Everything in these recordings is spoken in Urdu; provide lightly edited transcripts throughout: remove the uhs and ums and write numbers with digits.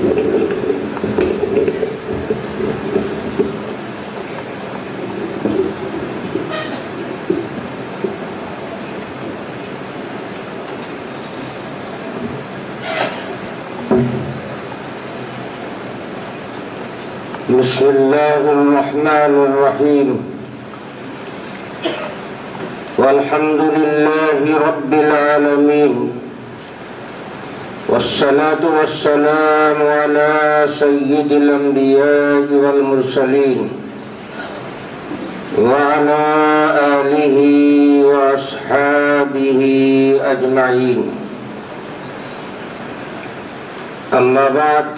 بسم اللہ الرحمن الرحیم والحمد للہ رب العالمین والصلاة والسلام على سید الانبیاء والمرسلین وعلى آلہ واصحابہ اجمعین اما بعد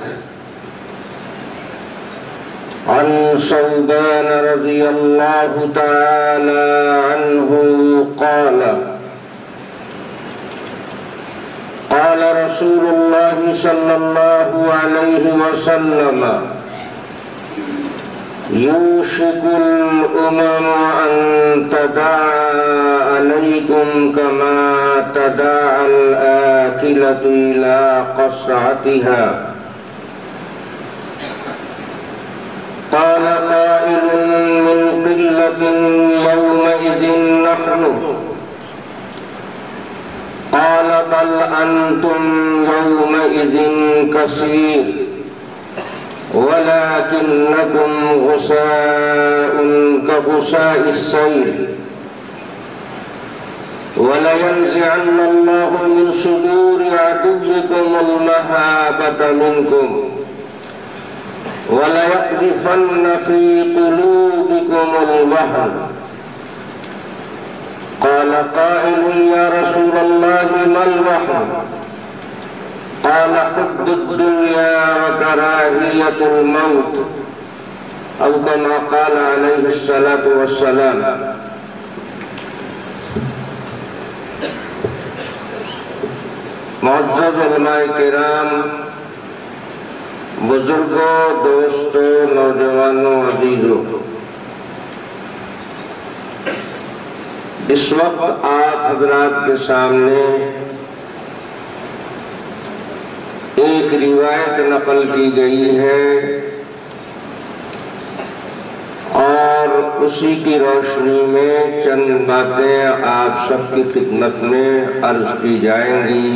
عن ثوبان رضی اللہ تعالی عنہ قال قال رسول اللہ صلی اللہ علیہ وسلم یوشک الامم ان تداعى علیکم کما تداعى الآکلة الى قصعتها قال قائل من قلة يومئذ نحن قال بل أنتم يومئذ كثير ولكنكم غثاء كغثاء السيل ولينزعن الله من صدور عدوكم المهابة منكم وَلَيَقْذِفَنَّ فِي قُلُوبِكُمُ الْوَهْنَ قَالَ قَائِلٌ يَا رَسُولَ اللَّهِ مَا الْوَهْنُ قَالَ حُبُّ الدُّنْيَا وَكَرَاهِيَةُ الْمَوْتِ أو كما قال عليه الصلاة والسلام۔ معزز علماء کرام، بزرگوں، دوستوں، نوجوانوں، عزیزوں، اس وقت آپ حضرات کے سامنے ایک روایت نقل کی گئی ہے اور اسی کی روشنی میں چند باتیں آپ سب کی خدمت میں عرض کی جائیں گی،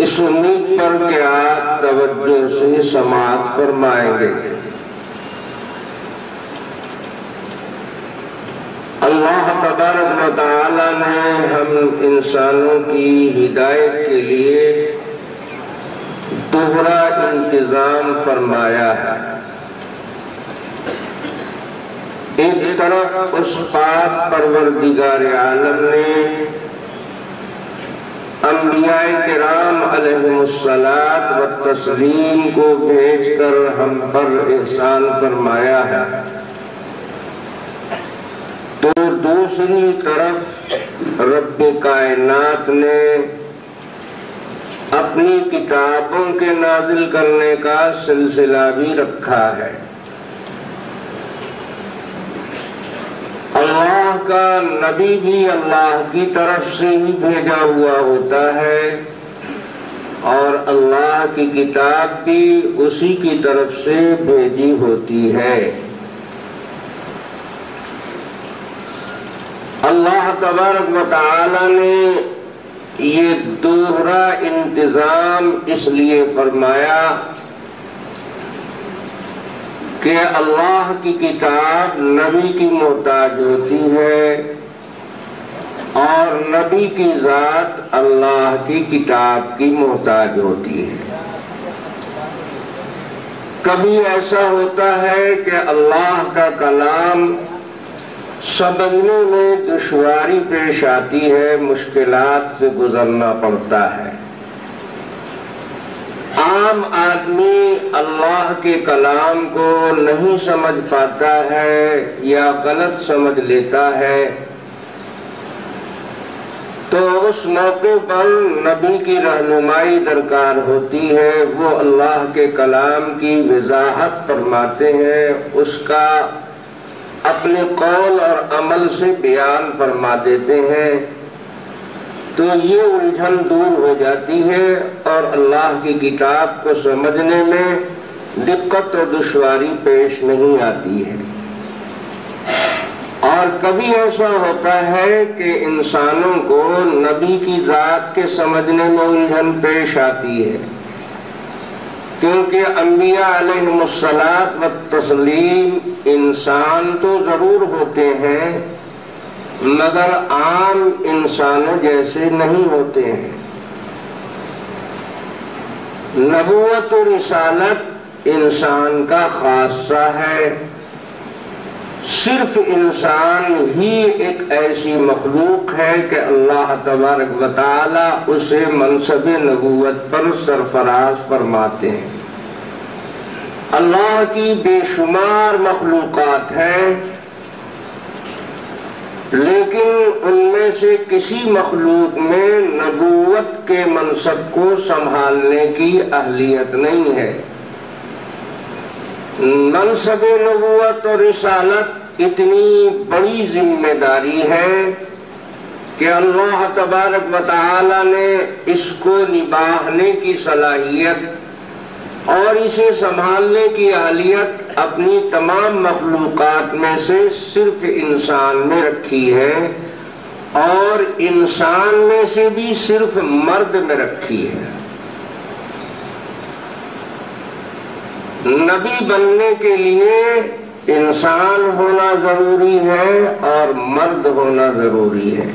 اس امید پر کہ آپ توجہ سے سماعت فرمائیں گے۔ اللہ تبارک و تعالی نے ہم انسانوں کی ہدایت کے لیے دوہرا انتظام فرمایا ہے۔ ایک طرف اس پاک پروردگار عالم نے انبیاء کرام علیہم الصلاۃ والتسلیم کو بھیج کر ہم پر احسان فرمایا ہے، تو دوسری طرف رب کائنات نے اپنی کتابوں کے نازل کرنے کا سلسلہ بھی رکھا ہے۔ اللہ کا نبی بھی اللہ کی طرف سے ہی بھیجا ہوا ہوتا ہے اور اللہ کی کتاب بھی اسی کی طرف سے بھیجی ہوتی ہے۔ اللہ تبارک و تعالی نے یہ دوہرا انتظام اس لیے فرمایا کہ اللہ کی کتاب نبی کی محتاج ہوتی ہے اور نبی کی ذات اللہ کی کتاب کی محتاج ہوتی ہے۔ کبھی ایسا ہوتا ہے کہ اللہ کا کلام سمجھنے میں دشواری پیش آتی ہے، مشکلات سے گزرنا پڑتا ہے۔ عام آدمی اللہ کے کلام کو نہیں سمجھ پاتا ہے یا غلط سمجھ لیتا ہے، تو اس موقع پر نبی کی رہنمائی درکار ہوتی ہے۔ وہ اللہ کے کلام کی وضاحت فرماتے ہیں، اس کا اپنے قول اور عمل سے بیان فرما دیتے ہیں تو یہ الجھن دور ہو جاتی ہے اور اللہ کی کتاب کو سمجھنے میں دقت اور دشواری پیش نہیں آتی ہے۔ اور کبھی ایسا ہوتا ہے کہ انسانوں کو نبی کی ذات کے سمجھنے میں الجھن پیش آتی ہے، کیونکہ انبیاء علیہم الصلاۃ والتسلیم انسان تو ضرور ہوتے ہیں مگر عام انسانوں جیسے نہیں ہوتے ہیں۔ نبوت و رسالت انسان کا خاصہ ہے، صرف انسان ہی ایک ایسی مخلوق ہے کہ اللہ تبارک و تعالی اسے منصب نبوت پر سرفراز فرماتے ہیں۔ اللہ کی بے شمار مخلوقات ہیں، لیکن ان میں سے کسی مخلوق میں نبوت کے منصب کو سنبھالنے کی اہلیت نہیں ہے۔ منصب نبوت اور رسالت اتنی بڑی ذمہ داری ہے کہ اللہ تبارک و تعالی نے اس کو نبھانے کی صلاحیت اور اسے سنبھالنے کی اہلیت اپنی تمام مخلوقات میں سے صرف انسان میں رکھی ہے، اور انسان میں سے بھی صرف مرد میں رکھی ہے۔ نبی بننے کے لیے انسان ہونا ضروری ہے اور مرد ہونا ضروری ہے۔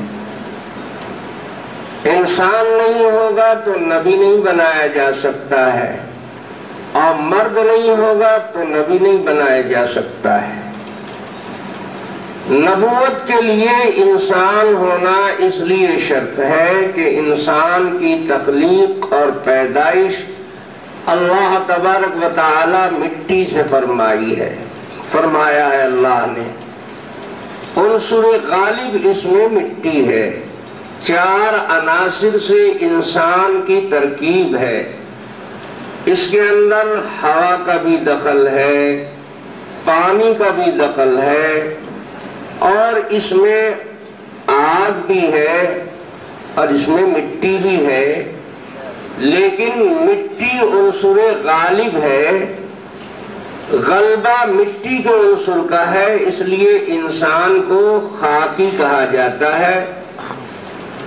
انسان نہیں ہوگا تو نبی نہیں بنایا جا سکتا ہے، اور مرد نہیں ہوگا تو نبی نہیں بنایا جا سکتا ہے۔ نبوت کے لیے انسان ہونا اس لیے شرط ہے کہ انسان کی تخلیق اور پیدائش اللہ تبارک و تعالی مٹی سے فرمایا ہے اللہ نے۔ عنصر غالب اس میں مٹی ہے، 4 عناصر سے انسان کی ترکیب ہے۔ اس کے اندر ہوا کا بھی دخل ہے، پانی کا بھی دخل ہے، اور اس میں آگ بھی ہے اور اس میں مٹی بھی ہے، لیکن مٹی عنصر غالب ہے، غلبہ مٹی کے عنصر کا ہے، اس لیے انسان کو خاکی کہا جاتا ہے،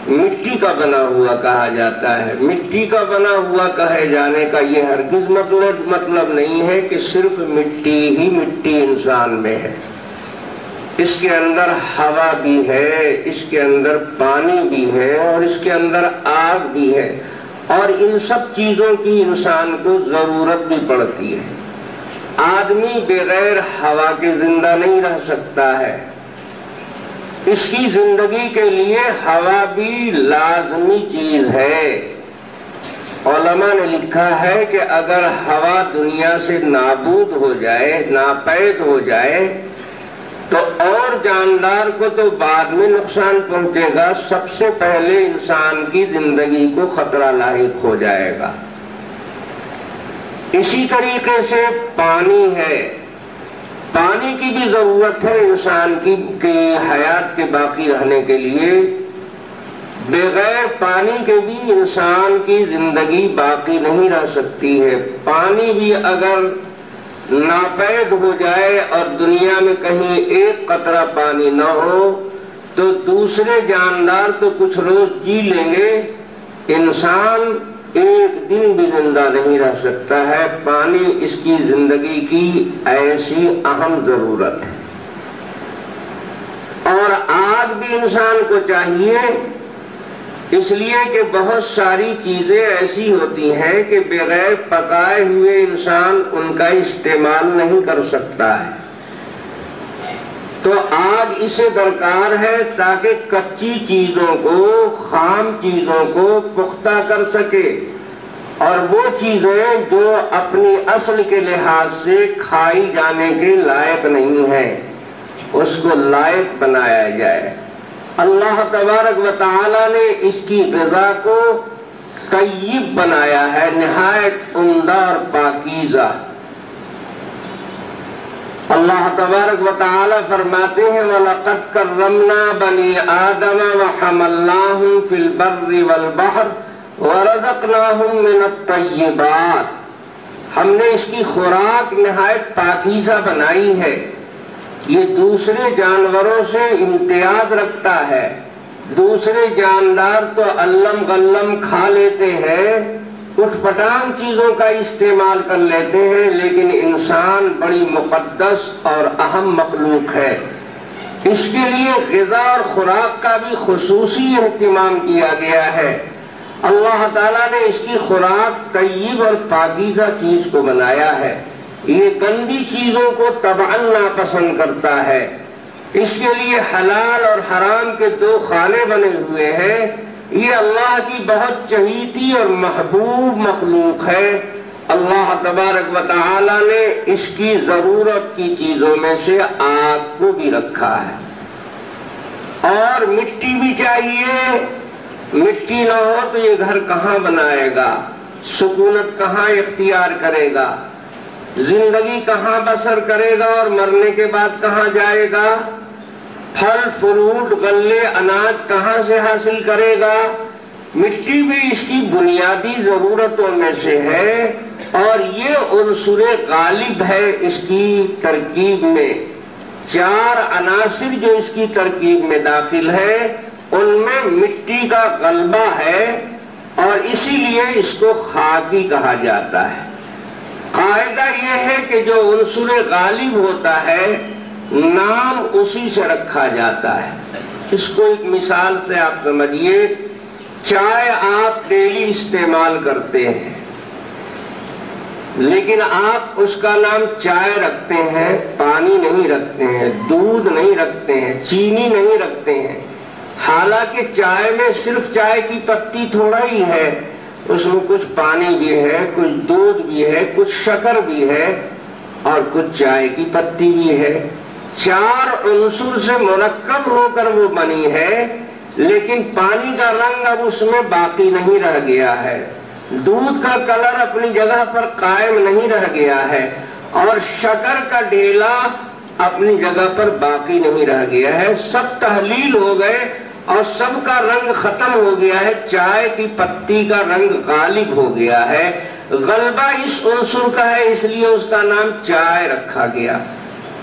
مٹی کا بنا ہوا کہا جاتا ہے۔ مٹی کا بنا ہوا کہے جانے کا یہ ہرگز مطلب نہیں ہے کہ صرف مٹی ہی مٹی انسان میں ہے۔ اس کے اندر ہوا بھی ہے، اس کے اندر پانی بھی ہے، اور اس کے اندر آگ بھی ہے، اور ان سب چیزوں کی انسان کو ضرورت بھی پڑتی ہے۔ آدمی بغیر ہوا کے زندہ نہیں رہ سکتا ہے، اس کی زندگی کے لیے ہوا بھی لازمی چیز ہے۔ علماء نے لکھا ہے کہ اگر ہوا دنیا سے نابود ہو جائے، ناپید ہو جائے، تو اور جاندار کو تو بعد میں نقصان پہنچے گا، سب سے پہلے انسان کی زندگی کو خطرہ لاحق ہو جائے گا۔ اسی طریقے سے پانی ہے، پانی کی بھی ضرورت ہے انسان کی حیات کے باقی رہنے کے لیے۔ بغیر پانی کے بھی انسان کی زندگی باقی نہیں رہ سکتی ہے۔ پانی بھی اگر ناپید ہو جائے اور دنیا میں کہیں ایک قطرہ پانی نہ ہو تو دوسرے جاندار تو کچھ روز جی لیں گے، انسان ایک دن بھی زندہ نہیں رہ سکتا ہے۔ پانی اس کی زندگی کی ایسی اہم ضرورت ہے۔ اور آگ بھی انسان کو چاہیے، اس لیے کہ بہت ساری چیزیں ایسی ہوتی ہیں کہ بغیر پکائے ہوئے انسان ان کا استعمال نہیں کر سکتا ہے، تو آگ اسے درکار ہے تاکہ کچی چیزوں کو، خام چیزوں کو پختہ کر سکے، اور وہ چیزیں جو اپنی اصل کے لحاظ سے کھائی جانے کے لائق نہیں ہیں اس کو لائق بنایا جائے۔ اللہ تبارک و تعالی نے اس کی غذا کو طیب بنایا ہے، نہایت عمدہ اور پاکیزہ، اللہ تبارک و تعالی فرماتے ہیں وَلَقَدْ كَرَّمْنَا بَنِي آدَمَ وَحَمَلْنَاهُمْ فِي الْبَرِّ وَالْبَحْرِ وَرَزَقْنَاهُمْ مِنَ الطَّيِّبَاتِ، ہم نے اس کی خوراک نہایت پاکیزہ بنائی ہے، یہ دوسرے جانوروں سے امتیاز رکھتا ہے۔ دوسرے جاندار تو علم غلم کھا لیتے ہیں، اٹھ پٹانگ چیزوں کا استعمال کر لیتے ہیں، لیکن انسان بڑی مقدس اور اہم مخلوق ہے، اس کے لیے غذا اور خوراک کا بھی خصوصی اہتمام کیا گیا ہے۔ اللہ تعالیٰ نے اس کی خوراک طیب اور پاکیزہ چیز کو بنایا ہے، یہ گندی چیزوں کو طبعاً ناپسند کرتا ہے، اس کے لیے حلال اور حرام کے دو خانے بنے ہوئے ہیں۔ یہ اللہ کی بہت چہیتی اور محبوب مخلوق ہے۔ اللہ تبارک و تعالی نے اس کی ضرورت کی چیزوں میں سے آگ کو بھی رکھا ہے، اور مٹی بھی چاہیے، مٹی نہ ہو تو یہ گھر کہاں بنائے گا، سکونت کہاں اختیار کرے گا، زندگی کہاں بسر کرے گا اور مرنے کے بعد کہاں جائے گا، پھل فروٹ غلے اناج کہاں سے حاصل کرے گا۔ مٹی بھی اس کی بنیادی ضرورتوں میں سے ہے، اور یہ عنصر غالب ہے اس کی ترکیب میں۔ چار عناصر جو اس کی ترکیب میں داخل ہے ان میں مٹی کا غلبہ ہے، اور اسی لیے اس کو خاکی کہا جاتا ہے۔ قاعدہ یہ ہے کہ جو عنصر غالب ہوتا ہے نام اسی سے رکھا جاتا ہے۔ اس کو ایک مثال سے آپ سمجھیے، چائے آپ ڈیلی استعمال کرتے ہیں، لیکن آپ اس کا نام چائے رکھتے ہیں، پانی نہیں رکھتے ہیں، دودھ نہیں رکھتے ہیں، چینی نہیں رکھتے ہیں، حالانکہ چائے میں صرف چائے کی پتی تھوڑا ہی ہے، اس میں کچھ پانی بھی ہے، کچھ دودھ بھی ہے، کچھ شکر بھی ہے، اور کچھ چائے کی پتی بھی ہے۔ چار عنصر سے مرکب ہو کر وہ بنی ہے، لیکن پانی کا رنگ اب اس میں باقی نہیں رہ گیا ہے، دودھ کا کلر اپنی جگہ پر قائم نہیں رہ گیا ہے، اور شکر کا ڈھیلا اپنی جگہ پر باقی نہیں رہ گیا ہے، سب تحلیل ہو گئے اور سب کا رنگ ختم ہو گیا ہے۔ چائے کی پتی کا رنگ غالب ہو گیا ہے، غلبہ اس عنصر کا ہے، اس لیے اس کا نام چائے رکھا گیا۔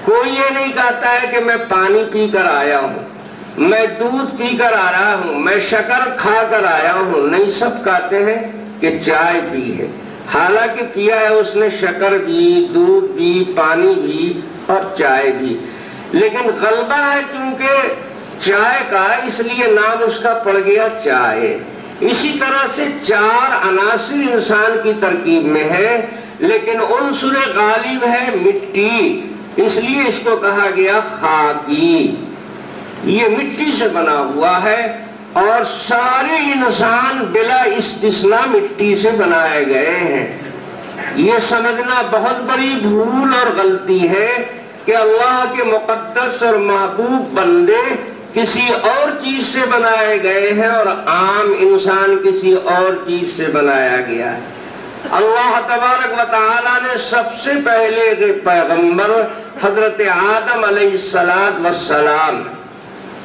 کوئی یہ نہیں کہتا ہے کہ میں پانی پی کر آیا ہوں، میں دودھ پی کر آ رہا ہوں، میں شکر کھا کر آیا ہوں، نہیں، سب کہتے ہیں کہ چائے پی ہے، حالانکہ پیا ہے اس نے شکر بھی، دودھ بھی، پانی بھی اور چائے بھی، لیکن غلبہ ہے کیونکہ چائے کا، اس لیے نام اس کا پڑ گیا چائے۔ اسی طرح سے چار عناصر انسان کی ترکیب میں ہے، لیکن عنصر غالب ہے مٹی، اس لیے اس کو کہا گیا خاکی۔ یہ مٹی سے بنا ہوا ہے، اور سارے انسان بلا استثناء مٹی سے بنائے گئے ہیں۔ یہ سمجھنا بہت بڑی بھول اور غلطی ہے کہ اللہ کے مقدس اور محبوب بندے کسی اور چیز سے بنائے گئے ہیں اور عام انسان کسی اور چیز سے بنایا گیا ہے۔ اللہ تبارک و تعالی نے سب سے پہلے کے پیغمبر حضرت آدم علیہ السلام،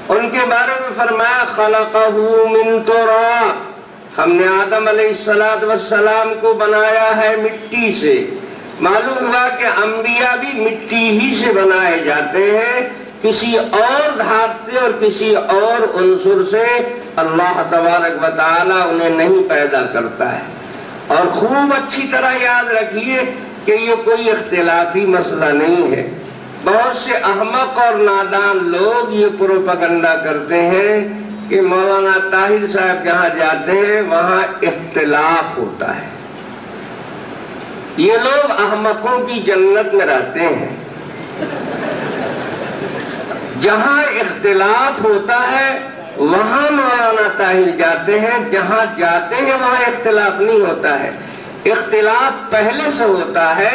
ان کے بارے میں فرمایا خلقہ من تراب، ہم نے آدم علیہ السلام کو بنایا ہے مٹی سے۔ معلوم ہوا کہ انبیاء بھی مٹی ہی سے بنائے جاتے ہیں، کسی اور دھات سے اور کسی اور عنصر سے اللہ تبارک و تعالی انہیں نہیں پیدا کرتا ہے۔ اور خوب اچھی طرح یاد رکھیے کہ یہ کوئی اختلافی مسئلہ نہیں ہے۔ بہت سے احمق اور نادان لوگ یہ پروپیگنڈا کرتے ہیں کہ مولانا طاہر صاحب جہاں جاتے ہیں وہاں اختلاف ہوتا ہے۔ یہ لوگ احمقوں کی جنت میں رہتے ہیں۔ جہاں اختلاف ہوتا ہے وہاں مولانا طاہر جاتے ہیں، جہاں جاتے ہیں وہاں اختلاف نہیں ہوتا ہے۔ اختلاف پہلے سے ہوتا ہے،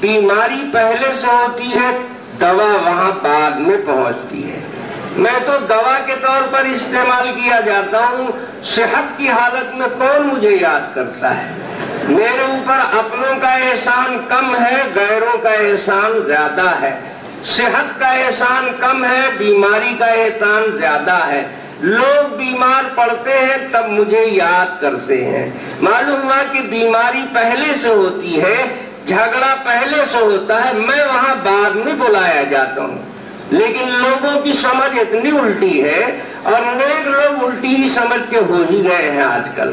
بیماری پہلے سے ہوتی ہے، دوا وہاں بعد میں پہنچتی ہے۔ میں تو دوا کے طور پر استعمال کیا جاتا ہوں، صحت کی حالت میں کون مجھے یاد کرتا ہے؟ میرے اوپر اپنوں کا احسان کم ہے، غیروں کا احسان زیادہ ہے۔ صحت کا احسان کم ہے، بیماری کا احسان زیادہ ہے۔ لوگ بیمار پڑتے ہیں تب مجھے یاد کرتے ہیں، معلوم ہوا کہ بیماری پہلے سے ہوتی ہے، جھگڑا پہلے سے ہوتا ہے، میں وہاں بعد میں بلایا جاتا ہوں۔ لیکن لوگوں کی سمجھ اتنی الٹی ہے، اور نیک لوگ الٹی ہی سمجھ کے ہو ہی گئے ہیں آج کل۔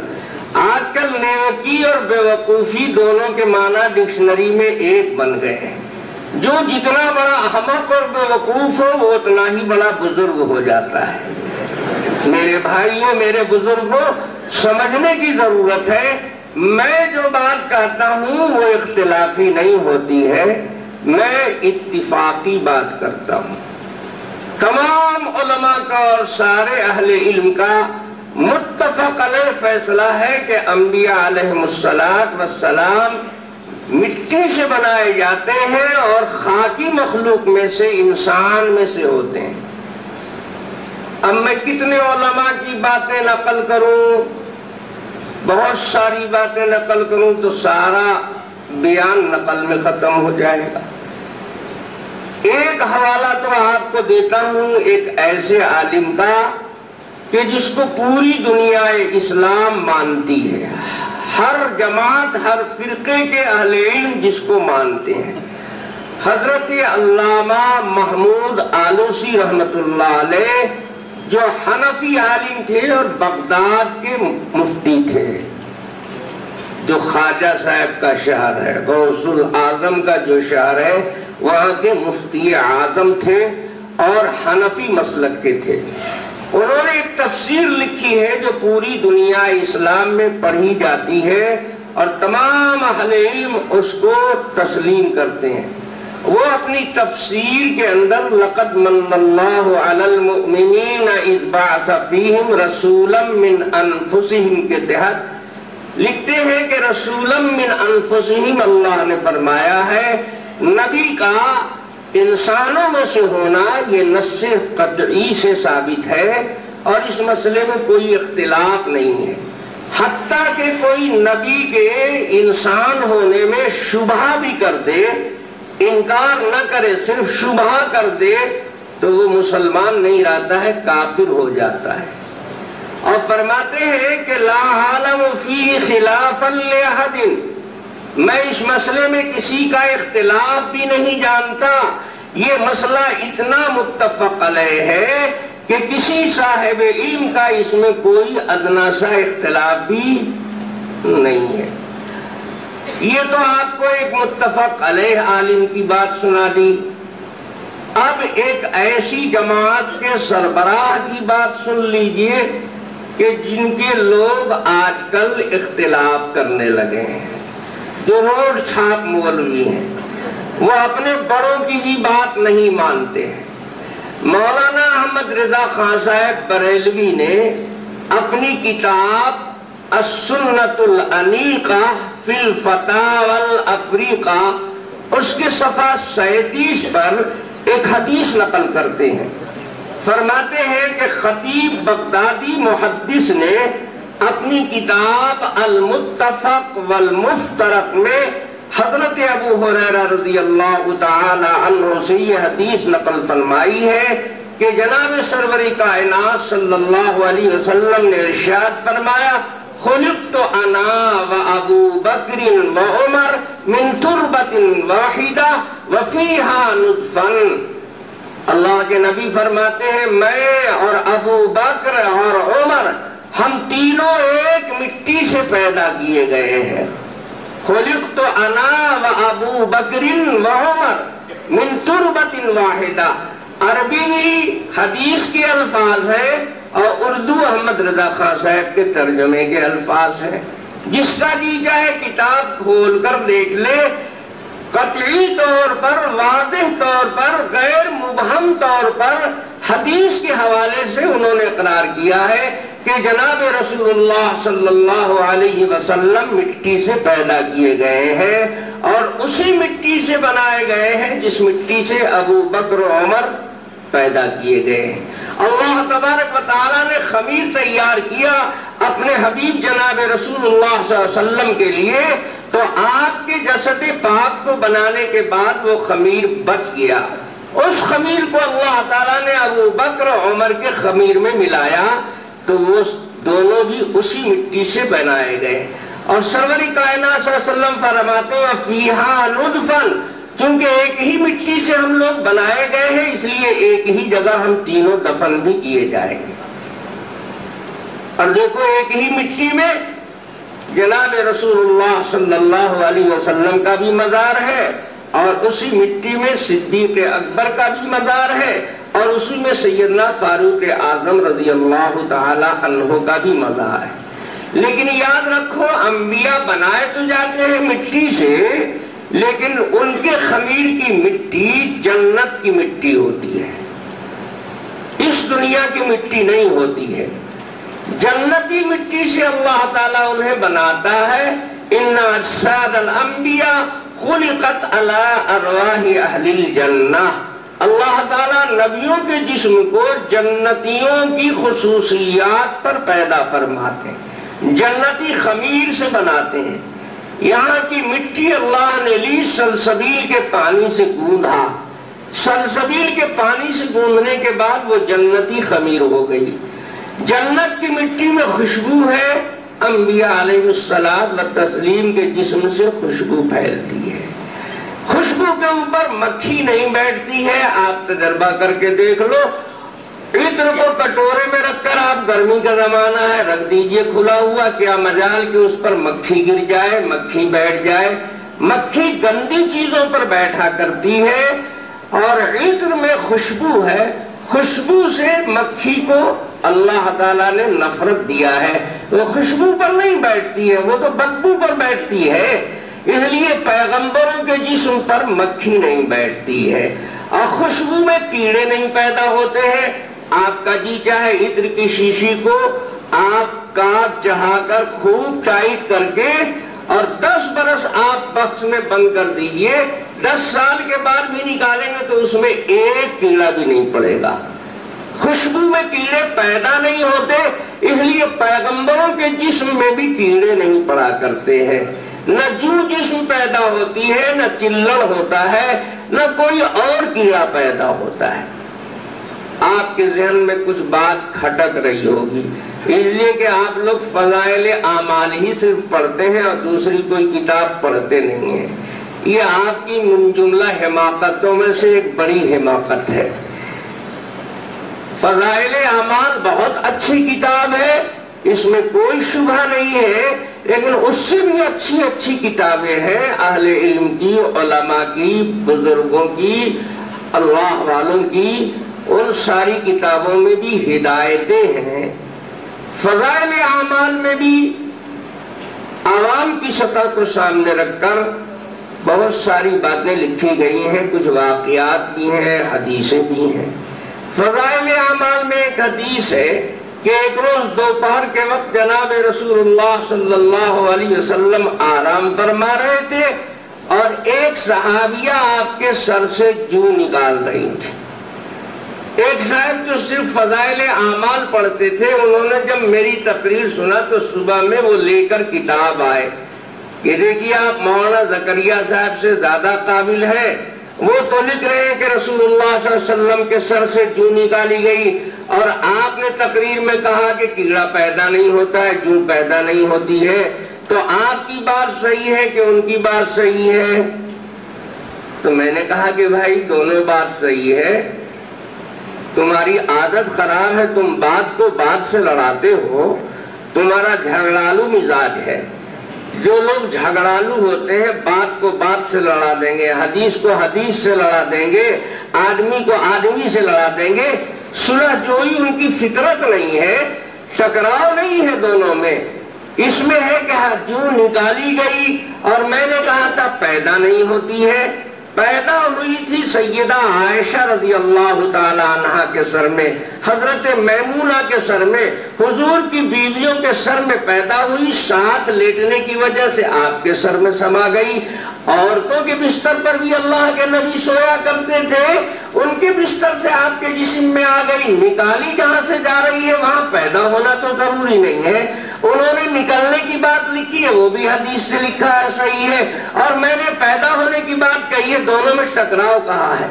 آج کل نیکی اور بے وقوفی دونوں کے معنی ڈکشنری میں ایک بن گئے ہیں۔ جو جتنا بڑا احمق اور بے وقوف ہو وہ اتنا ہی بڑا بزرگ ہو جاتا ہے۔ میرے بھائیوں، میرے بزرگوں، سمجھنے کی ضرورت ہے۔ میں جو بات کہتا ہوں وہ اختلافی نہیں ہوتی ہے، میں اتفاقی بات کرتا ہوں۔ تمام علماء کا اور سارے اہل علم کا متفق علیہ فیصلہ ہے کہ انبیاء علیہم السلام مٹی سے بنائے جاتے ہیں اور خاکی مخلوق میں سے، انسان میں سے ہوتے ہیں۔ اب میں کتنے علماء کی باتیں نقل کروں، بہت ساری باتیں نقل کروں تو سارا بیان نقل میں ختم ہو جائے گا۔ ایک حوالہ تو آپ کو دیتا ہوں ایک ایسے عالم کا کہ جس کو پوری دنیا اسلام مانتی ہے، ہر جماعت، ہر فرقے کے اہل علم جس کو مانتے ہیں، حضرت علامہ محمود آلوسی رحمت اللہ علیہ، جو حنفی عالم تھے اور بغداد کے مفتی تھے، جو خواجہ صاحب کا شہر ہے، غوث الاعظم کا جو شہر ہے، وہاں کے مفتی اعظم تھے اور حنفی مسلک کے تھے۔ انہوں نے ایک تفسیر لکھی ہے جو پوری دنیا اسلام میں پڑھی جاتی ہے اور تمام اہل علم اس کو تسلیم کرتے ہیں۔ وہ اپنی تفسیر کے اندر لقد من اللہ علی المؤمنین اذ بعث فیہم رسولا من انفسہم کے تحت لکھتے ہیں کہ رسولا من انفسہم اللہ نے فرمایا ہے نبی کا انسانوں میں سے ہونا یہ نص قطعی سے ثابت ہے اور اس مسئلے میں کوئی اختلاف نہیں ہے۔ حتیٰ کہ کوئی نبی کے انسان ہونے میں شبہ بھی کر دے، انکار نہ کرے، صرف شبہ کر دے تو وہ مسلمان نہیں رہتا ہے، کافر ہو جاتا ہے۔ اور فرماتے ہیں کہ لا عالم فی خلافا لأحد، میں اس مسئلے میں کسی کا اختلاف بھی نہیں جانتا، یہ مسئلہ اتنا متفق علیہ ہے کہ کسی صاحب علم کا اس میں کوئی ادنا سا اختلاف بھی نہیں ہے۔ یہ تو آپ کو ایک متفق علیہ عالم کی بات سنا دی۔ اب ایک ایسی جماعت کے سربراہ کی بات سن لیجئے کہ جن کے لوگ آج کل اختلاف کرنے لگے ہیں، جو روڈ چھاپ مولوی ہیں، وہ اپنے بڑوں کی بھی بات نہیں مانتے ہیں۔ مولانا احمد رضا خان صاحب بریلوی نے اپنی کتاب السنت الانیقہ فی الفتاوی الافریقہ اس کے صفحہ 37 پر ایک حدیث نقل کرتے ہیں۔ فرماتے ہیں کہ خطیب بغدادی محدث نے اپنی کتاب المتفق والمفترق میں حضرت ابو ہریرہ رضی اللہ تعالی عنہ سے یہ حدیث نقل فرمائی ہے کہ جناب سرور کائنات صلی اللہ علیہ وسلم نے ارشاد فرمایا خلقت انا و ابو بکر و عمر من تربت واحدہ وفیہا نطفن۔ اللہ کے نبی فرماتے ہیں میں اور ابو بکر اور عمر ہم تینوں ایک مٹی سے پیدا کیے گئے ہیں۔ خلقت انا و ابو بکر و عمر من تربت واحدہ، عربی بھی حدیث کے الفاظ ہیں اور اردو احمد رضا خان صاحب کے ترجمے کے الفاظ ہیں۔ جس کا جی چاہے کتاب کھول کر دیکھ لے، قطعی طور پر، واضح طور پر، غیر مبہم طور پر حدیث کے حوالے سے انہوں نے اقرار کیا ہے کہ جناب رسول اللہ صلی اللہ علیہ وسلم مٹی سے پیدا کیے گئے ہیں اور اسی مٹی سے بنائے گئے ہیں جس مٹی سے ابو بکر و عمر پیدا کیے گئے ہیں۔ اللہ تبارک و تعالیٰ نے خمیر تیار کیا اپنے حبیب جناب رسول اللہ صلی اللہ علیہ وسلم کے لیے، تو آپ کے جسد پاک کو بنانے کے بعد وہ خمیر بچ گیا، اس خمیر کو اللہ تعالیٰ نے ابو بکر عمر کے خمیر میں ملایا تو وہ دونوں بھی اسی مٹی سے بنائے گئے. اور سرور کائنات صلی اللہ علیہ وسلم فرماتے ہیں فیہا ندفن، چونکہ ایک ہی مٹی سے ہم لوگ بنائے گئے ہیں اس لیے ایک ہی جگہ ہم تینوں دفن بھی کیے جائیں گے. اور دیکھو ایک ہی مٹی میں جناب رسول اللہ صلی اللہ علیہ وسلم کا بھی مزار ہے، اور اسی مٹی میں صدیق اکبر کا بھی مزار ہے، اور اسی میں سیدنا فاروق اعظم رضی اللہ تعالی عنہ کا بھی مزار ہے. لیکن یاد رکھو انبیاء بنائے تو جاتے ہیں مٹی سے، لیکن ان کے خمیر کی مٹی جنت کی مٹی ہوتی ہے، اس دنیا کی مٹی نہیں ہوتی ہے. جنتی مٹی سے اللہ تعالیٰ انہیں بناتا ہے. ان اجساد الانبیاء خلقت علی ارواح اہل الجنہ. اللہ تعالیٰ نبیوں کے جسم کو جنتیوں کی خصوصیات پر پیدا فرماتے ہیں، جنتی خمیر سے بناتے ہیں. یہاں کی مٹی اللہ نے لی، سلسبیل کے پانی سے گوندھا، سلسبیل کے پانی سے گوندھنے کے بعد وہ جنتی خمیر ہو گئی. جنت کی مٹی میں خوشبو ہے، انبیاء علیہ الصلوۃ والتسلیم کے جسم سے خوشبو پھیلتی ہے. خوشبو کے اوپر مکھی نہیں بیٹھتی ہے. آپ تجربہ کر کے دیکھ لو، عطر کو کٹورے میں رکھ کر آپ، گرمی کا زمانہ ہے، رکھ دیجئے کھلا ہوا، کیا مجال کہ اس پر مکھی گر جائے، مکھی بیٹھ جائے. مکھی گندی چیزوں پر بیٹھا کرتی ہے، اور عطر میں خوشبو ہے. خوشبو سے مکھی کو اللہ تعالیٰ نے نفرت دیا ہے، وہ خوشبو پر نہیں بیٹھتی ہے، وہ تو بدبو پر بیٹھتی ہے. اس لیے پیغمبروں کے جسم پر مکھی نہیں بیٹھتی ہے، اور خوشبو میں کیڑے نہیں پیدا ہوتے ہیں. آپ کا جی چاہے عطر کی شیشی کو آپ کاٹ چڑھا کر خوب ٹائٹ کر کے اور 10 برس آپ بکس میں بند کر دیجئے، 10 سال کے بعد بھی نکالیں گے تو اس میں ایک کیڑا بھی نہیں پڑے گا. خوشبو میں کیڑے پیدا نہیں ہوتے، اس لیے پیغمبروں کے جسم میں بھی کیڑے نہیں پڑا کرتے ہیں. نہ جو جسم پیدا ہوتی ہے، نہ چلڑ ہوتا ہے، نہ کوئی اور کیڑا پیدا ہوتا ہے. آپ کے ذہن میں کچھ بات کھٹک رہی ہوگی، اس لیے کہ آپ لوگ فضائل اعمال ہی صرف پڑھتے ہیں اور دوسری کوئی کتاب پڑھتے نہیں ہیں. یہ آپ کی من جملہ حماقتوں میں سے ایک بڑی حماقت ہے. فضائل اعمال بہت اچھی کتاب ہے، اس میں کوئی شبہ نہیں ہے، لیکن اس سے بھی اچھی اچھی کتابیں ہیں اہل علم کی، علماء کی، بزرگوں کی، اللہ والوں کی. ان ساری کتابوں میں بھی ہدایتیں ہیں. فضائل اعمال میں بھی عوام کی سطح کو سامنے رکھ کر بہت ساری باتیں لکھی گئی ہیں، کچھ واقعات بھی ہیں، حدیثیں بھی ہیں. فضائل اعمال میں ایک حدیث ہے کہ ایک روز دوپہر کے وقت جناب رسول اللہ صلی اللہ علیہ وسلم آرام فرما رہے تھے، اور ایک صحابیہ آپ کے سر سے جو نکال رہی تھی. ایک صاحب جو صرف فضائل اعمال پڑھتے تھے، انہوں نے جب میری تقریر سنا تو صبح میں وہ لے کر کتاب آئے کہ دیکھیے آپ مولانا زکریا صاحب سے زیادہ قابل ہے. وہ تو لکھ رہے ہیں کہ رسول اللہ صلی اللہ علیہ وسلم کے سر سے جو نکالی گئی، اور آپ نے تقریر میں کہا کہ کیڑا پیدا نہیں ہوتا ہے، جو پیدا نہیں ہوتی ہے. تو آپ کی بات صحیح ہے کہ ان کی بات صحیح ہے؟ تو میں نے کہا کہ بھائی دونوں بات صحیح ہے، تمہاری عادت خراب ہے، تم بات کو بات سے لڑاتے ہو، تمہارا جھگڑالو مزاج ہے. جو لوگ جھگڑالو ہوتے ہیں بات کو بات سے لڑا دیں گے، حدیث کو حدیث سے لڑا دیں گے، آدمی کو آدمی سے لڑا دیں گے. صلح جوئی ان کی فطرت نہیں ہے، ٹکراؤ نہیں ہے دونوں میں. اس میں ہے کہ جو نکالی گئی، اور میں نے کہا تھا پیدا نہیں ہوتی ہے. پیدا ہوئی تھی سیدہ عائشہ رضی اللہ تعالی عنہا کے سر میں، حضرت میمونہ کے سر میں، حضور کی بیویوں کے سر میں پیدا ہوئی. ساتھ لیٹنے کی وجہ سے آپ کے سر میں سما گئی. عورتوں کے بستر پر بھی اللہ کے نبی سویا کرتے تھے، ان کے بستر سے آپ کے جسم میں آ گئی. نکالی جہاں سے جا رہی ہے وہاں پیدا ہونا تو ضروری نہیں ہے. انہوں نے نکلنے کی بات لکھی ہے، وہ بھی حدیث سے لکھا ہے، صحیح ہے. اور میں نے پیدا ہونے کی بات کہی ہے، دونوں میں ٹکراؤ کہاں ہے؟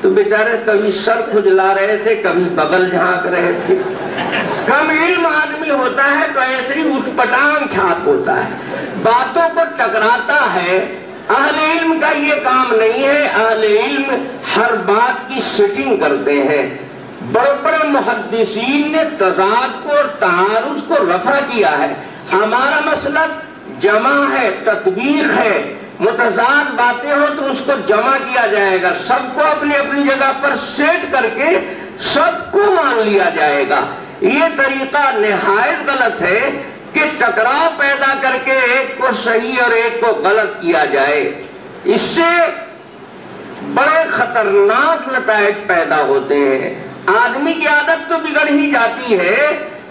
تو بیچارے کبھی سر کھجلا رہے تھے، کبھی بغل جھانک رہے تھے۔ کم علم آدمی ہوتا ہے تو ایسے ہی اٹھ پٹانگ چھاپ ہوتا ہے، باتوں کو ٹکراتا ہے۔ اہل علم کا یہ کام نہیں ہے، اہل علم ہر بات کی سیٹنگ کرتے ہیں۔ بڑے بڑے محدثین نے تضاد کو اور تعارض کو رفع کیا ہے۔ ہمارا مسلک جمع ہے، تطبیق ہے، متضاد باتیں ہو تو اس کو جمع کیا جائے گا، سب کو اپنی اپنی جگہ پر سیٹ کر کے سب کو مان لیا جائے گا۔ یہ طریقہ نہایت غلط ہے کہ ٹکراؤ پیدا کر کے ایک کو صحیح اور ایک کو غلط کیا جائے، اس سے بڑے خطرناک نتائج پیدا ہوتے ہیں۔ آدمی کی عادت تو بگڑ ہی جاتی ہے،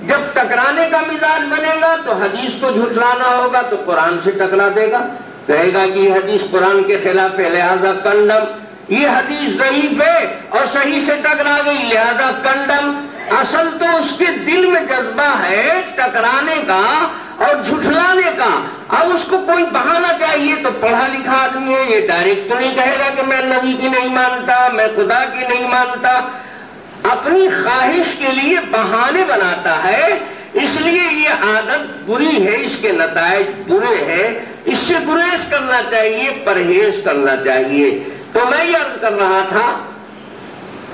جب ٹکرانے کا مزاج بنے گا تو حدیث کو جھٹلانا ہوگا تو قرآن سے ٹکرا دے گا، کہے گا کہ یہ حدیث قرآن کے خلاف ہے لہذا کنڈم، یہ حدیث ضعیف ہے اور صحیح سے ٹکرا گئی لہذا کنڈم۔ اصل تو اس کے دل میں جذبہ ہے ٹکرانے کا اور جھٹلانے کا۔ اب اس کو کوئی بہانہ چاہیے تو پڑھا لکھا آدمی ہے، یہ ڈائریکٹ تو نہیں کہے گا کہ میں نبی کی نہیں مانتا، میں خدا کی نہیں مانتا، اپنی خواہش کے لیے بہانے بناتا ہے۔ اس لیے یہ عادت بری ہے، اس کے نتائج برے ہیں، اس سے گریز کرنا چاہیے، پرہیز کرنا چاہیے۔ تو میں یہ عرض کر رہا تھا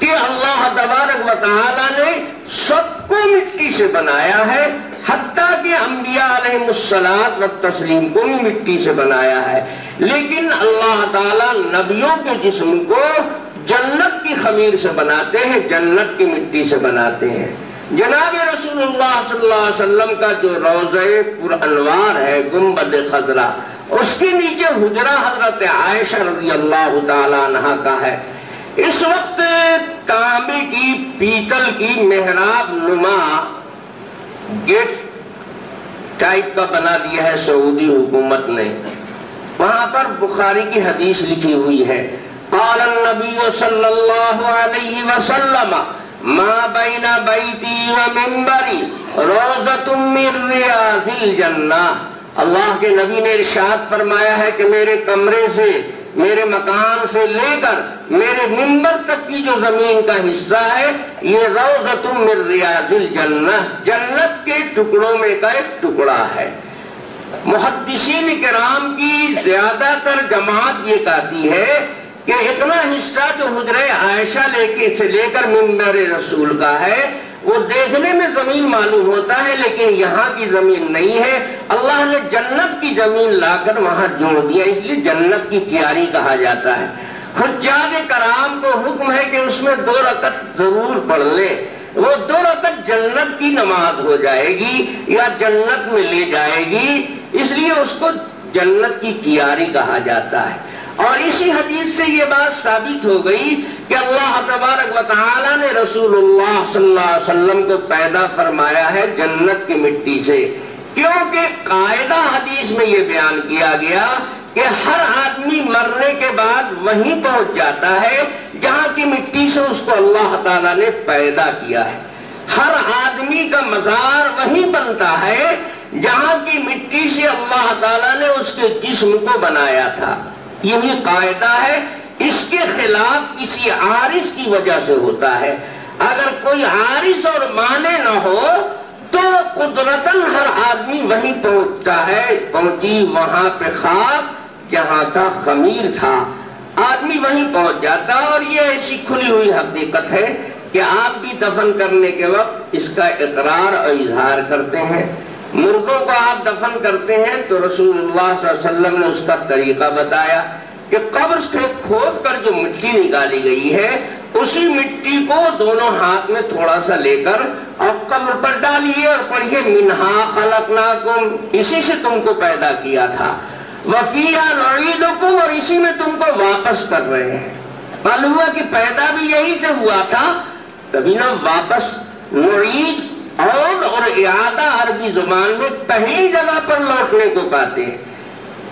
کہ اللہ تبارک و تعالی نے سب کو مٹی سے بنایا ہے، حتیٰ کہ انبیاء علیہ الصلاۃ والتسلیم کو بھی مٹی سے بنایا ہے، لیکن اللہ تعالیٰ نبیوں کے جسم کو جنت کی خمیر سے بناتے ہیں، جنت کی مٹی سے بناتے ہیں۔ جناب رسول اللہ صلی اللہ علیہ وسلم کا جو روضہ پر انوار ہے گنبد خضرا، اس کے نیچے حجرہ حضرت عائشہ رضی اللہ تعالیٰ عنہ کا ہے۔ اس وقت تانبے کی پیتل کی محراب نما گیٹ ٹائپ کا بنا دیا ہے سعودی حکومت نے، وہاں پر بخاری کی حدیث لکھی ہوئی ہے، قال النبی صلی اللہ علیہ وسلم ما بین بیتی و منبری روضۃ من ریاض الجنہ۔ اللہ کے نبی نے ارشاد فرمایا ہے کہ میرے کمرے سے، میرے مکان سے لے کر میرے منبر تک کی جو زمین کا حصہ ہے یہ روضۃ من ریاض الجنہ، جنت کے ٹکڑوں میں کا ایک ٹکڑا ہے۔ محدثین کرام کی زیادہ تر جماعت یہ کہتی ہے کہ اتنا حصہ جو حجرہ عائشہ سے لے کر منبر رسول کا ہے وہ دیکھنے میں زمین معلوم ہوتا ہے لیکن یہاں کی زمین نہیں ہے، اللہ نے جنت کی زمین لا کر وہاں جوڑ دیا، اس لیے جنت کی کیاری کہا جاتا ہے۔ حجاج کرام کو حکم ہے کہ اس میں 2 رکعت ضرور پڑھ لیں، وہ 2 رکعت جنت کی نماز ہو جائے گی یا جنت میں لے جائے گی، اس لیے اس کو جنت کی کیاری کہا جاتا ہے۔ اور اسی حدیث سے یہ بات ثابت ہو گئی کہ اللہ تبارک و تعالی نے رسول اللہ صلی اللہ علیہ وسلم کو پیدا فرمایا ہے جنت کی مٹی سے، کیونکہ قاعدہ حدیث میں یہ بیان کیا گیا کہ ہر آدمی مرنے کے بعد وہیں پہنچ جاتا ہے جہاں کی مٹی سے اس کو اللہ تعالیٰ نے پیدا کیا ہے، ہر آدمی کا مزار وہیں بنتا ہے جہاں کی مٹی سے اللہ تعالیٰ نے اس کے جسم کو بنایا تھا، یہی قاعدہ ہے۔ اس کے خلاف کسی عارض کی وجہ سے ہوتا ہے، اگر کوئی عارض اور مانع نہ ہو تو قدرتاً ہر آدمی وہیں پہنچتا ہے، پہنچی وہاں پہ خاک جہاں کا خمیر تھا، آدمی وہیں پہنچ جاتا۔ اور یہ ایسی کھلی ہوئی حقیقت ہے کہ آپ بھی دفن کرنے کے وقت اس کا اقرار اور اظہار کرتے ہیں، مردوں کو آپ دفن کرتے ہیں تو رسول اللہ صلی اللہ علیہ وسلم نے اس کا طریقہ بتایا کہ قبر سے کھود کر جو مٹی نکالی گئی ہے اسی مٹی کو دونوں ہاتھ میں تھوڑا سا لے کر اور قبر پر ڈالیے اور پڑھیے منہا خلقناکم، اسی سے تم کو پیدا کیا تھا، وفیہا نعیدکم، اور اسی میں تم کو واپس کر رہے ہیں۔ معلوم ہوا کہ پیدا بھی یہی سے ہوا تھا، تبھی نہ واپس نعید اور اعادہ عربی زبان میں پہلی جگہ پر لوٹنے کو کہتے ہیں۔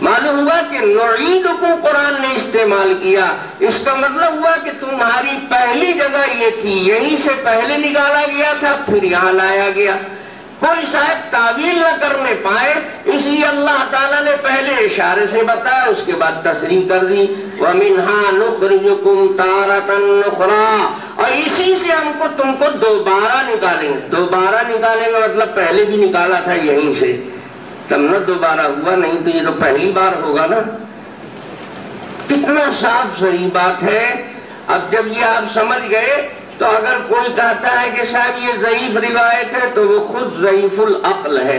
معلوم ہوا کہ نعیدکم قرآن نے استعمال کیا، اس کا مطلب ہوا کہ تمہاری پہلی جگہ یہ تھی، یہیں سے پہلے نکالا گیا تھا پھر یہاں لایا گیا۔ کوئی صاحب تعویل نہ کرنے پائے، اس لیے اللہ تعالیٰ نے پہلے اشارے سے بتایا، اس کے بعد تصریح کر دی وَمِنْهَا نُخْرِجُكُمْ تَارَةً أُخْرَىٰ، اور اسی سے ہم کو تم کو دوبارہ نکالیں گے۔ دوبارہ نکالیں گے مطلب پہلے بھی نکالا تھا یہیں سے، تب نہ دوبارہ ہوا، نہیں تو یہ تو پہلی بار ہوگا نا۔ کتنا صاف صحیح بات ہے۔ اب جب یہ آپ سمجھ گئے تو اگر کوئی کہتا ہے کہ صاحب یہ ضعیف روایت ہے تو وہ خود ضعیف العقل ہے۔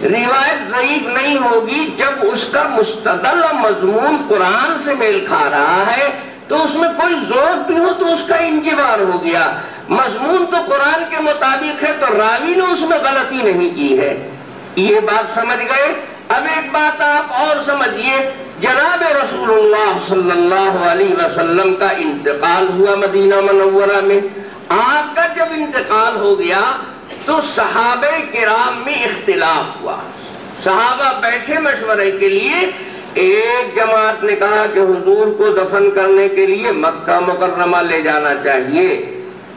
روایت ضعیف نہیں ہوگی جب اس کا مستدل مضمون قرآن سے میل کھا رہا ہے، تو اس میں کوئی ذوق بھی ہو تو اس کا انجبار ہو گیا۔ مضمون تو قرآن کے مطابق ہے تو راوی نے اس میں غلطی نہیں کی ہے۔ یہ بات سمجھ گئے؟ اب ایک بات آپ اور سمجھیے، جناب رسول اللہ صلی اللہ علیہ وسلم کا انتقال ہوا مدینہ منورہ میں۔ آپ کا جب انتقال ہو گیا تو صحابہ کرام میں اختلاف ہوا۔ صحابہ بیٹھے مشورے کے لیے، ایک جماعت نے کہا کہ حضور کو دفن کرنے کے لیے مکہ مکرمہ لے جانا چاہیے،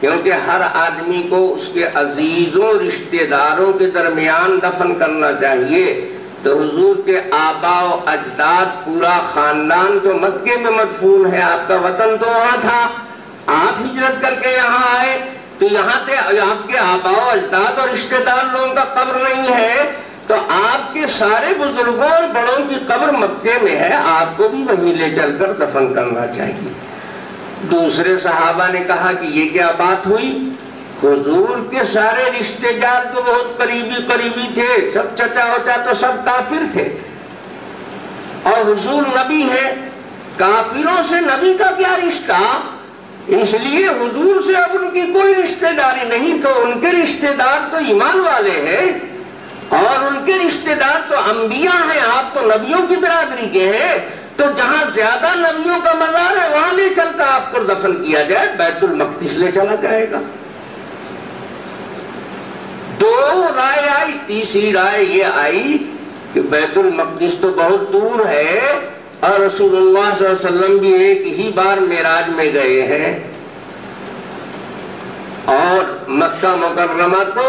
کیونکہ ہر آدمی کو اس کے عزیزوں رشتہ داروں کے درمیان دفن کرنا چاہیے۔ تو حضور کے آباء و اجداد پورا خاندان تو مکے میں مدفون ہے، آپ کا وطن تو وہاں تھا، آپ ہجرت کر کے یہاں آئے تو یہاں تھے آپ کے آباء و اجداد اور رشتہ دار لوگوں کا قبر نہیں ہے، تو آپ کے سارے بزرگوں اور بڑوں کی قبر مکے میں ہے، آپ کو بھی وہیں لے چل کر دفن کرنا چاہیے۔ دوسرے صحابہ نے کہا کہ یہ کیا بات ہوئی، حضور کے سارے رشتہ دار تو بہت قریبی تھے، سب چچا ہوتا تو سب کافر تھے، اور حضور نبی ہے، کافروں سے نبی کا کیا رشتہ، اس لیے حضور سے اب ان کی کوئی رشتہ داری نہیں، تو ان کے رشتہ دار تو ایمان والے ہیں اور ان کے رشتہ دار تو انبیاء ہیں، آپ تو نبیوں کی برادری کے ہیں، تو جہاں زیادہ نبیوں کا مزار ہے وہاں لے چل کر آپ کو دفن کیا جائے، بیت المقدس لے چلا جائے گا۔ دو رائے آئی، تیسری رائے یہ آئی کہ بیت المقدس تو بہت دور ہے اور رسول اللہ صلی اللہ علیہ وسلم بھی ایک ہی بار معراج میں گئے ہیں، اور مکہ مکرمہ تو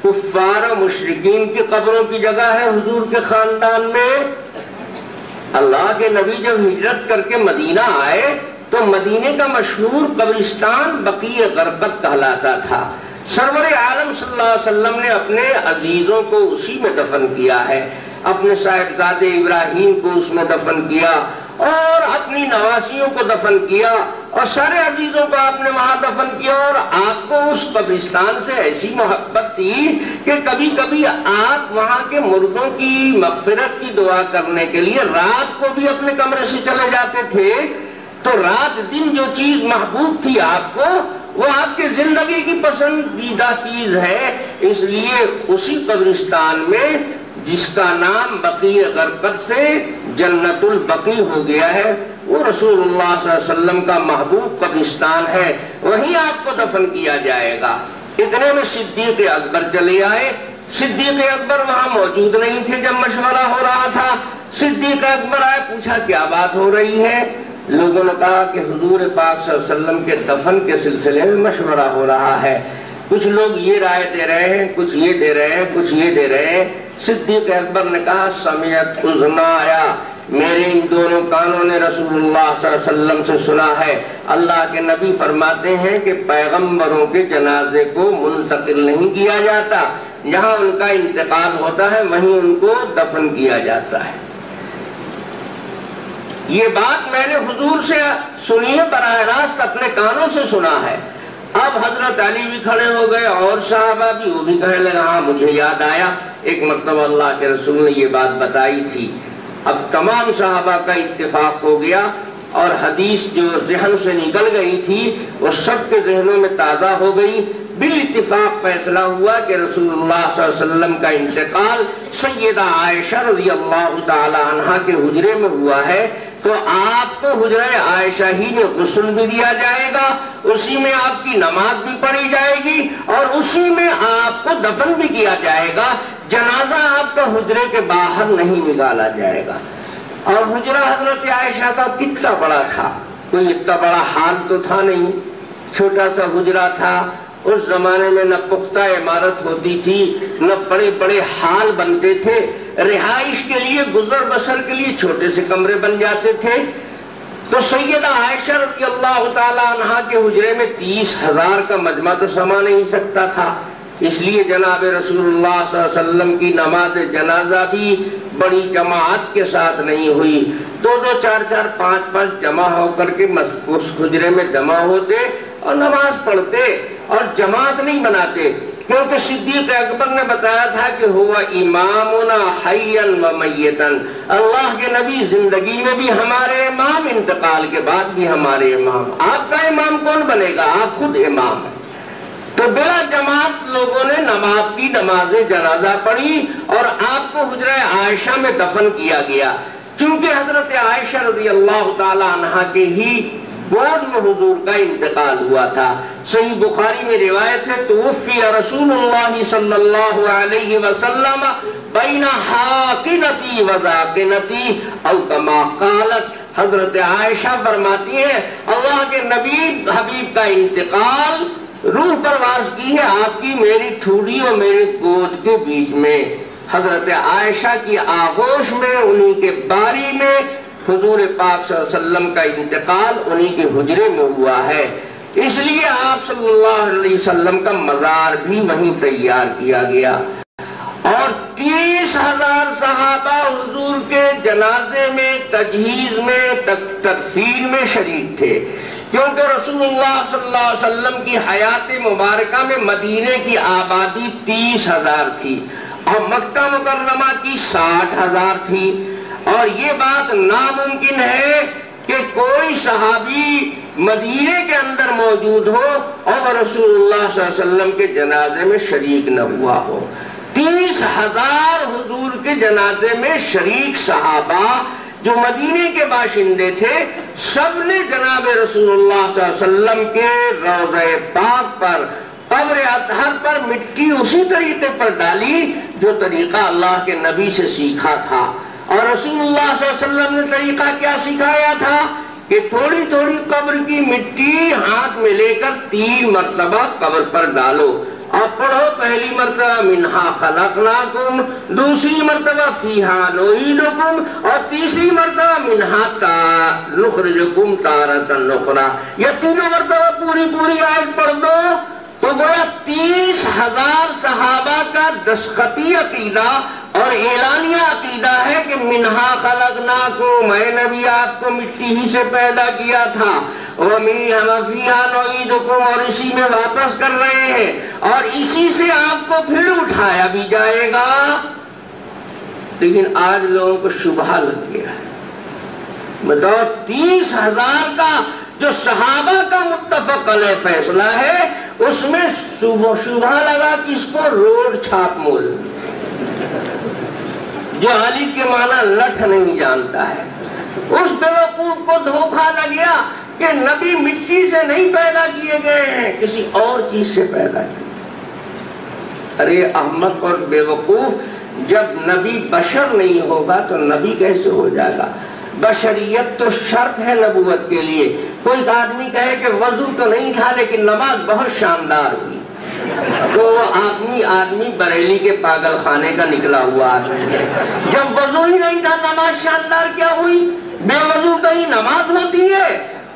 کفار و مشرکین کی قبروں کی جگہ ہے حضور کے خاندان میں۔ اللہ کے نبی جب ہجرت کر کے مدینہ آئے تو مدینے کا مشہور قبرستان بقیع غرقد کہلاتا تھا۔ سرور عالم صلی اللہ علیہ وسلم نے اپنے عزیزوں کو اسی میں دفن کیا ہے، اپنے صاحبزادے ابراہیم کو اس میں دفن کیا، اور اپنی نواسیوں کو دفن کیا، اور سارے عزیزوں کو آپ نے وہاں دفن کیا، اور آپ کو اس قبرستان سے ایسی محبت تھی کہ کبھی کبھی آپ وہاں کے مردوں کی مغفرت کی دعا کرنے کے لیے رات کو بھی اپنے کمرے سے چلے جاتے تھے۔ تو رات دن جو چیز محبوب تھی آپ کو، وہ آپ کی زندگی کی پسندیدہ چیز ہے، اس لیے اسی قبرستان میں جس کا نام بقیع غرقد سے جنت البقیع ہو گیا ہے، وہ رسول اللہ صلی اللہ علیہ وسلم کا محبوب قبرستان ہے، وہیں آپ کو دفن کیا جائے گا۔ اتنے میں صدیق اکبر چلے آئے۔ صدیق اکبر وہاں موجود نہیں تھے جب مشورہ ہو رہا تھا۔ صدیق اکبر آئے، پوچھا کیا بات ہو رہی ہے؟ لوگوں نے کہا کہ حضور پاک صلی اللہ علیہ وسلم کے دفن کے سلسلے میں مشورہ ہو رہا ہے، کچھ لوگ یہ رائے دے رہے ہیں، کچھ یہ دے رہے ہیں، کچھ یہ دے رہے ہیں۔ صدیق اکبر نے کہا سمعت اذنایا، میرے ان دونوں کانوں نے رسول اللہ صلی اللہ علیہ وسلم سے سنا ہے، اللہ کے نبی فرماتے ہیں کہ پیغمبروں کے جنازے کو منتقل نہیں کیا جاتا، جہاں ان کا انتقال ہوتا ہے وہیں ان کو دفن کیا جاتا ہے۔ یہ بات میں نے حضور سے سنی ہے، براہ راست اپنے کانوں سے سنا ہے۔ اب حضرت علی بھی کھڑے ہو گئے اور صحابہ بھی، وہ بھی کہنے لگا ہاں مجھے یاد آیا، ایک مرتبہ اللہ کے رسول نے یہ بات بتائی تھی۔ اب تمام صحابہ کا اتفاق ہو گیا، اور حدیث جو ذہن سے نکل گئی تھی وہ سب کے ذہنوں میں تازہ ہو گئی۔ بالاتفاق فیصلہ ہوا کہ رسول اللہ صلی اللہ علیہ وسلم کا انتقال سیدہ عائشہ رضی اللہ تعالی عنہا کے حجرے میں ہوا ہے، تو آپ کو حجرہ عائشہ ہی میں غسل بھی دیا جائے گا، اسی میں آپ کی نماز بھی پڑھی جائے گی، اور اسی میں آپ کو دفن بھی کیا جائے گا۔ جنازہ آپ کا حجرے کے باہر نہیں نکالا جائے گا۔ اور حجرہ حضرت عائشہ کا کتنا بڑا تھا، کوئی اتنا بڑا حال تو تھا نہیں، چھوٹا سا حجرہ تھا، اس زمانے میں نہ پختہ عمارت ہوتی تھی، نہ بڑے بڑے حال بنتے تھے، رہائش کے لیے گزر بسر کے لیے چھوٹے سے کمرے بن جاتے تھے۔ تو سیدہ عائشہ رضی اللہ تعالی عنہا کے حجرے میں 30,000 کا مجمع تو سما نہیں سکتا تھا، اس لیے جناب رسول اللہ صلی اللہ علیہ وسلم کی نماز جنازہ بھی بڑی جماعت کے ساتھ نہیں ہوئی، 2-2 4-4 5-5 جمع ہو کر کے اس حجرے میں جمع ہوتے اور نماز پڑھتے اور جماعت نہیں بناتے، کیونکہ صدیق اکبر نے بتایا تھا کہ ہوا امامنا حیا و میتا، اللہ کے نبی زندگی میں بھی ہمارے امام، انتقال کے بعد بھی ہمارے امام۔ آپ کا امام کون بنے گا؟ آپ خود امام ہیں۔ تو بلا جماعت لوگوں نے کی نماز جنازہ پڑھی اور آپ کو حجرہ عائشہ میں دفن کیا گیا، چونکہ حضرت عائشہ رضی اللہ تعالی عنہا کے ہی گود میں حضور کا انتقال ہوا تھا۔ صحیح بخاری میں روایت ہے، توفی رسول اللہ صلی اللہ علیہ وسلم بین حاقنتی و ذاقنتی او کما قالت، حضرت عائشہ فرماتی ہیں اللہ کے نبی حبیب کا انتقال روح پرواز کی ہے آپ کی میری ٹھوڑی اور میرے گود کے بیچ میں، حضرت عائشہ کی آغوش میں، انہی کے باری میں حضور پاک صلی اللہ علیہ وسلم کا انتقال انہی کے حجرے میں ہوا ہے، اس لیے آپ صلی اللہ علیہ وسلم کا مزار بھی وہیں تیار کیا گیا۔ اور 30,000 صحابہ حضور کے جنازے میں، تجہیز میں، تدفین میں شریک تھے، کیونکہ رسول اللہ صلی اللہ علیہ وسلم کی حیات مبارکہ میں مدینے کی آبادی 30,000 تھی اور مکہ مکرمہ کی 60,000 تھی، اور یہ بات ناممکن ہے کہ کوئی صحابی مدینے کے اندر موجود ہو اور رسول اللہ صلی اللہ علیہ وسلم کے جنازے میں شریک نہ ہوا ہو۔ 30,000 حضور کے جنازے میں شریک صحابہ جو مدینے کے باشندے تھے، سب نے جناب رسول اللہ صلی اللہ علیہ وسلم کے روضہ پاک پر، قبر اطہر پر مٹی اسی طریقے پر ڈالی جو طریقہ اللہ کے نبی سے سیکھا تھا۔ اور رسول اللہ صلی اللہ علیہ وسلم نے طریقہ کیا سکھایا تھا کہ تھوڑی تھوڑی قبر کی مٹی ہاتھ میں لے کر 3 مرتبہ قبر پر ڈالو اور پڑھو، پہلی مرتبہ منہا خلقناکم، دوسری مرتبہ فیہا نعیدکم، اور تیسری مرتبہ منہا نخرجکم تارۃ اخری، یہ تینوں مرتبہ پوری آیت پڑھ دو تو گویا 30,000 صحابہ کا دستخطی عقیدہ اور اعلانیہ عقیدہ ہے کہ منہا خلقناکم، اے نبی آپ کو مٹی ہی سے پیدا کیا تھا، وَمِنْهَا فِيهَا نُعِيدُكُمْ، اور اسی میں واپس کر رہے ہیں اور اسی سے آپ کو پھر اٹھایا بھی جائے گا۔ لیکن آج لوگوں کو شبہ لگ گیا ہے، بتاؤ 30,000 کا جو صحابہ کا متفق علیہ فیصلہ ہے اس میں شبہ لگا کہ اس کو روڈ چھاپ مول، جو الف کے معنی لٹھ نہیں جانتا ہے، اس بیوقوف کو دھوکہ لگ گیا کہ نبی مٹی سے نہیں پیدا کیے گئے ہیں، کسی اور چیز سے پیدا کیے۔ ارے احمق اور بیوقوف، جب نبی بشر نہیں ہوگا تو نبی کیسے ہو جائے گا؟ بشریت تو شرط ہے نبوت کے لیے۔ کوئی آدمی کہے کہ وضو تو نہیں تھا لیکن نماز بہت شاندار ہوئی، تو وہ آدمی بریلی کے پاگل خانے کا نکلا ہوا آدمی ہے۔ جب وضو ہی نہیں تھا نماز شاندار کیا ہوئی؟ بے وضو کہیں نماز ہوتی ہے؟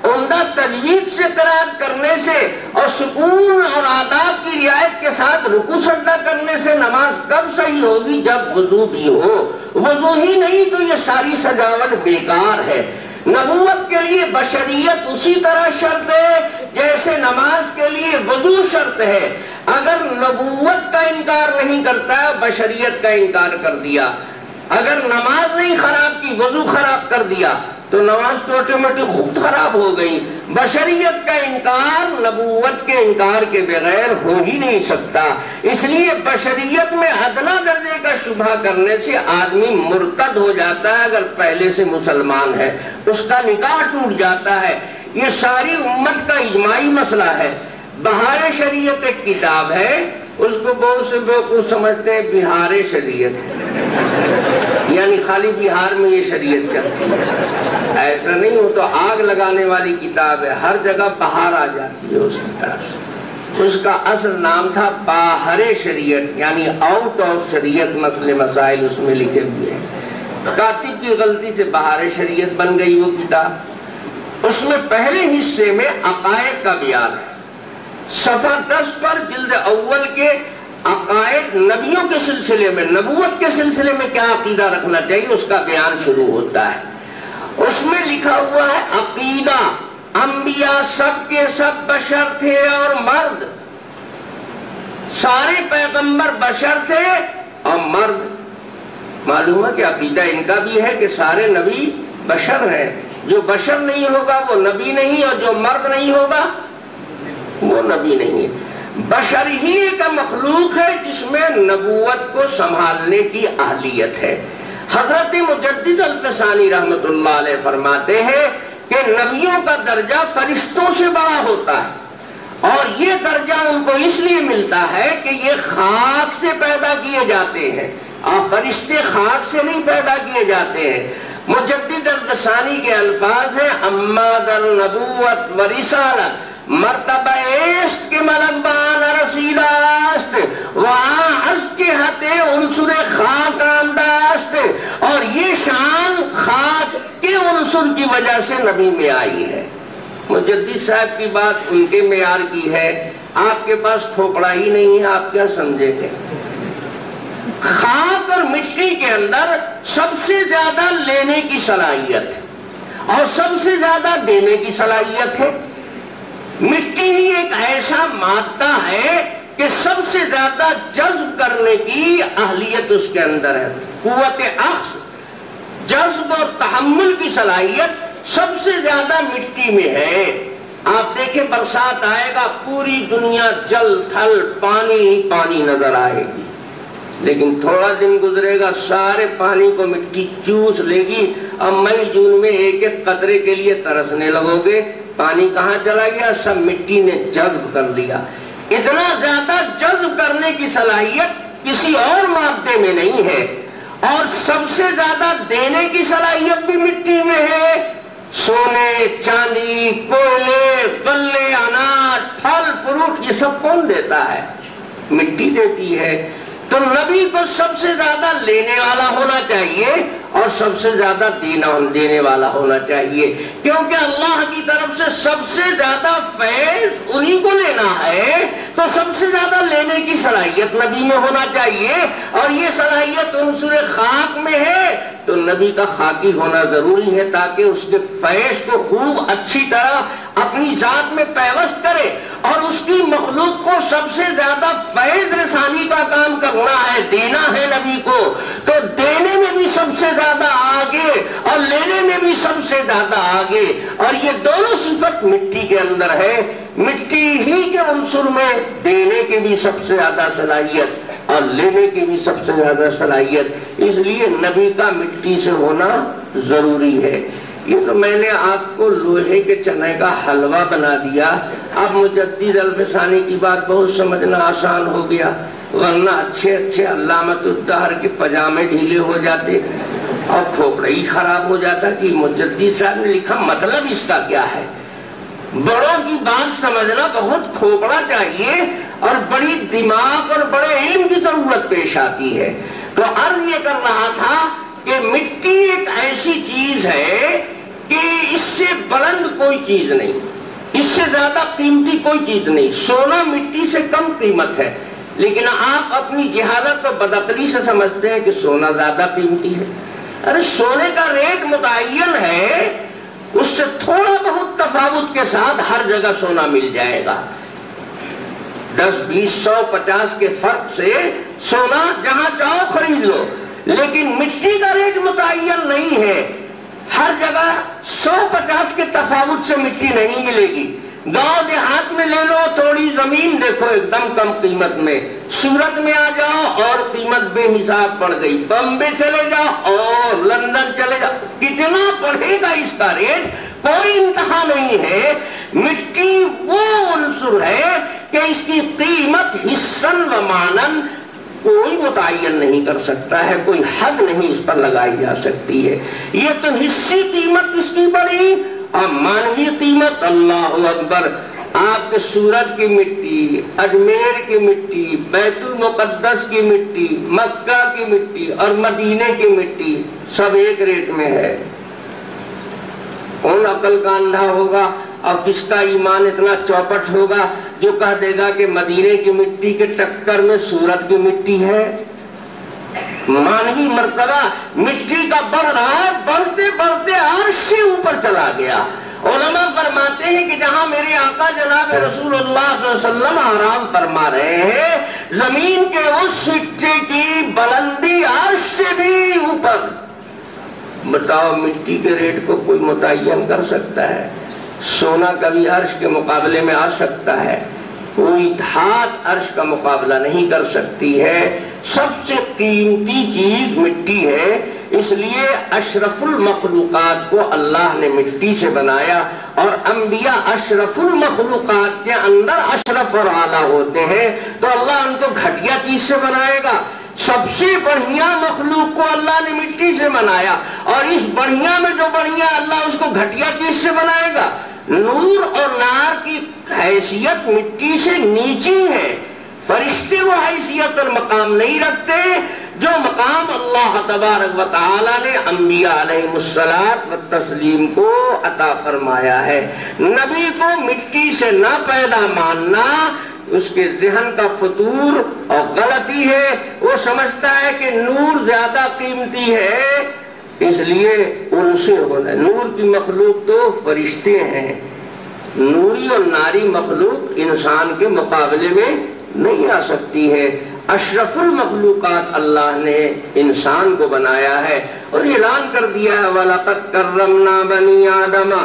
عمدہ تجوید سے قرات کرنے سے اور سکون اور آداب کی رعایت کے ساتھ رکوع سجدہ کرنے سے نماز کب صحیح ہوگی؟ جب وضو بھی ہو۔ وضو ہی نہیں تو یہ ساری سجاوٹ بیکار ہے۔ نبوت کے لیے بشریت اسی طرح شرط ہے جیسے نماز کے لیے وضو شرط ہے۔ اگر نبوت کا انکار نہیں کرتا ہے، بشریت کا انکار کر دیا، اگر نماز نہیں خراب کی وضو خراب کر دیا تو نماز تو آٹومیٹک خود خراب ہو گئی۔ بشریت کا انکار نبوت کے انکار کے بغیر ہو ہی نہیں سکتا، اس لیے بشریت میں ادنا درجے کا شبہ کرنے سے آدمی مرتد ہو جاتا ہے۔ اگر پہلے سے مسلمان ہے اس کا نکاح ٹوٹ جاتا ہے۔ یہ ساری امت کا اجماعی مسئلہ ہے۔ بہار شریعت ایک کتاب ہے، اس کو بہت سے بیوقوف سمجھتے ہیں بہار شریعت ہے، یعنی خالی بہار میں یہ شریعت چلتی ہے۔ ایسا نہیں، ہو تو آگ لگانے والی کتاب ہے، ہر جگہ بہار آ جاتی ہے اس کی طرف سے۔ اس کا اصل نام تھا باہر شریعت، یعنی آؤٹ آف شریعت مسئلے مسائل اس میں لکھے ہوئے ہیں۔ کاتب کی غلطی سے باہر شریعت بن گئی وہ کتاب۔ اس میں پہلے حصے میں عقائد کا بیان ہے، صفحہ 10 پر جلد اول کے عقائد نبیوں کے سلسلے میں، نبوت کے سلسلے میں کیا عقیدہ رکھنا چاہیے اس کا بیان شروع ہوتا ہے۔ اس میں لکھا ہوا ہے عقیدہ انبیاء سب کے سب بشر تھے اور مرد، سارے پیغمبر بشر تھے اور مرد۔ معلوم ہے کہ عقیدہ ان کا بھی ہے کہ سارے نبی بشر ہیں، جو بشر نہیں ہوگا وہ نبی نہیں، اور جو مرد نہیں ہوگا وہ نبی نہیں ہے۔ بشر ہی ایک مخلوق ہے جس میں نبوت کو سنبھالنے کی اہلیت ہے۔ حضرت مجدد الفسانی رحمت اللہ علیہ فرماتے ہیں کہ نبیوں کا درجہ فرشتوں سے بڑا ہوتا ہے، اور یہ درجہ ان کو اس لیے ملتا ہے کہ یہ خاک سے پیدا کیے جاتے ہیں، اور فرشتے خاک سے نہیں پیدا کیے جاتے ہیں۔ مجدد الفسانی کے الفاظ ہیں اما در نبوت و رسالت مرتبہ است کے ملک بان رسیدہ است وہاں از جہت عنصر خاک انداست، اور یہ شان خاک کے عنصر کی وجہ سے نبی میں آئی ہے۔ مجدد صاحب کی بات ان کے معیار کی ہے، آپ کے پاس کھوپڑا ہی نہیں ہے، آپ کیا سمجھے گے؟ خاک اور مٹی کے اندر سب سے زیادہ لینے کی صلاحیت ہے اور سب سے زیادہ دینے کی صلاحیت ہے۔ مٹی ہی ایک ایسا مادہ ہے کہ سب سے زیادہ جذب کرنے کی اہلیت اس کے اندر ہے، قوت اخذ، جذب اور تحمل کی صلاحیت سب سے زیادہ مٹی میں ہے۔ آپ دیکھیں برسات آئے گا، پوری دنیا جل تھل پانی ہی پانی نظر آئے گی، لیکن تھوڑا دن گزرے گا سارے پانی کو مٹی چوس لے گی، اب مئی جون میں ایک ایک قطرے کے لیے ترسنے لگو گے، پانی کہاں چلا گیا؟ سب مٹی نے جذب کر لیا۔ اتنا زیادہ جذب کرنے کی صلاحیت کسی اور مادے میں نہیں ہے، اور سب سے زیادہ دینے کی صلاحیت بھی مٹی میں ہے۔ سونے، چاندی، کوئلے، غلے، اناج، پھل فروٹ، یہ سب کون دیتا ہے؟ مٹی دیتی ہے۔ تو نبی کو سب سے زیادہ لینے والا ہونا چاہیے اور سب سے زیادہ دینے والا ہونا چاہیے، کیونکہ اللہ کی طرف سے سب سے زیادہ فیض انہی کو لینا ہے، تو سب سے زیادہ لینے کی صلاحیت نبی میں ہونا چاہیے، اور یہ صلاحیت عنصر خاک میں ہے، تو نبی کا خاکی ہونا ضروری ہے تاکہ اس کے فیض کو خوب اچھی طرح اپنی ذات میں پیوست کرے، اور اس کی مخلوق کو سب سے زیادہ فیض رسانی کا کام کرنا ہے، دینا ہے نبی کو، تو دینے میں بھی سب سے زیادہ آگے اور لینے میں بھی سب سے زیادہ آگے، اور یہ دونوں صفت مٹی کے اندر ہے۔ مٹی ہی کے عنصر میں دینے کی بھی سب سے زیادہ صلاحیت اور لینے کی بھی سب سے زیادہ صلاحیت، اس لیے نبی کا مٹی سے ہونا ضروری ہے۔ یہ تو میں نے آپ کو لوہے کے چنے کا حلوہ بنا دیا، اب مجدد الفسانی کی بات بہت سمجھنا آسان ہو گیا، ورنہ اچھے اچھے علامت الدہر کے پجامے ڈھیلے ہو جاتے اور کھوپڑا ہی خراب ہو جاتا کہ مجدد صاحب نے لکھا مطلب اس کا کیا ہے۔ بڑوں کی بات سمجھنا بہت کھوپڑا چاہیے اور بڑی دماغ اور بڑے علم کی ضرورت پیش آتی ہے۔ تو عرض یہ کر رہا تھا کہ مٹی ایک ایسی چیز ہے کہ اس سے بلند کوئی چیز نہیں، اس سے زیادہ قیمتی کوئی چیز نہیں۔ سونا مٹی سے کم قیمت ہے، لیکن آپ اپنی جہالت اور بدعقلی سے سمجھتے ہیں کہ سونا زیادہ قیمتی ہے۔ ارے سونے کا ریٹ متعین ہے، اس سے تھوڑا بہت تفاوت کے ساتھ ہر جگہ سونا مل جائے گا، 10 20 100 50 کے فرق سے سونا جہاں چاہو خرید لو، لیکن مٹی کا ریٹ متعین نہیں ہے، ہر جگہ 100 50 کے تفاوت سے مٹی نہیں ملے گی۔ گاؤں دیہات میں لے لو، تھوڑی زمین دیکھو ایک دم کم قیمت میں، سورت میں آ جاؤ اور قیمت بے حساب بڑھ گئی، بمبے چلے جاؤ اور لندن چلے جاؤ، کتنا بڑھے گا اس کا ریٹ، کوئی انتہا نہیں ہے۔ مٹی وہ عنصر ہے کہ اس کی قیمت حصن و مانن کوئی متعین نہیں کر سکتا ہے، کوئی حد نہیں اس پر لگائی جا سکتی ہے۔ یہ تو حصی قیمت اس کی بڑی اور مانوی قیمت اللہ اکبر آپ کے سورت کی مٹی، اجمیر کی مٹی، بیت المقدس کی مٹی، مکہ کی مٹی اور مدینے کی مٹی سب ایک ریٹ میں ہے۔ کون عقل کا اندھا ہوگا اور کس کا ایمان اتنا چوپٹ ہوگا جو کہہ دے گا کہ مدینے کی مٹی کے ٹکر میں سورت کی مٹی ہے؟ مانوی مرتبہ مٹی کا بڑھ رہا ہے، بڑھتے بڑھتے عرش سے اوپر چلا گیا۔ علماء فرماتے ہیں کہ جہاں میرے آقا جناب رسول اللہ صلی اللہ علیہ وسلم آرام فرما رہے ہیں، زمین کے اس سٹے کی بلندی عرش سے بھی اوپر۔ بتاؤ مٹی کے ریٹ کو کوئی متعین کر سکتا ہے؟ سونا کبھی عرش کے مقابلے میں آ سکتا ہے؟ کوئی دھات عرش کا مقابلہ نہیں کر سکتی ہے۔ سب سے قیمتی چیز مٹی ہے، اس لیے اشرف المخلوقات کو اللہ نے مٹی سے بنایا، اور انبیاء اشرف المخلوقات کے اندر اشرف اور اعلیٰ ہوتے ہیں، تو اللہ ان کو گھٹیا چیز سے بنائے گا؟ سب سے بڑھیا مخلوق کو اللہ نے مٹی سے بنایا، اور اس بڑھیا میں جو بڑھیا اللہ اس کو گھٹیا چیز سے بنائے گا؟ نور اور نار کی حیثیت مٹی سے نیچی ہے۔ فرشتے وہ حیثیت اور مقام نہیں رکھتے جو مقام اللہ تبارک و تعالی نے انبیاء علیہ الصلوۃ والتسلیم کو عطا فرمایا ہے۔ نبی کو مٹی سے نہ پیدا ماننا اس کے ذہن کا فطور اور غلطی ہے۔ وہ سمجھتا ہے کہ نور زیادہ قیمتی ہے، اس لیے ان سے ہونا۔ نور کی مخلوق تو فرشتے ہیں، نوری اور ناری مخلوق انسان کے مقابلے میں نہیں آ سکتی ہے۔ اشرف المخلوقات اللہ نے انسان کو بنایا ہے اور اعلان کر دیا ہے وَلَقَدْ كَرَّمْنَا بَنِي آدَمَ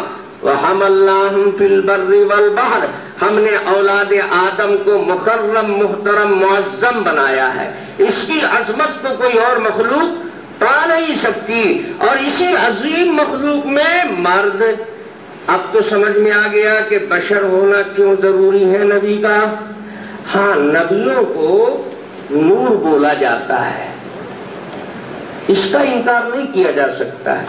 وَحَمَلْنَاهُمْ فِي الْبَرِّ وَالْبَحْرِ، ہم نے اولاد آدم کو مکرم محترم معظم بنایا ہے۔ اس کی عظمت کو کوئی اور مخلوق پا نہیں سکتی، اور اسی عظیم مخلوق میں مرد۔ اب تو سمجھ میں آ گیا کہ بشر ہونا کیوں ضروری ہے نبی کا۔ ہاں، نبیوں کو نور بولا جاتا ہے، اس کا انکار نہیں کیا جا سکتا ہے۔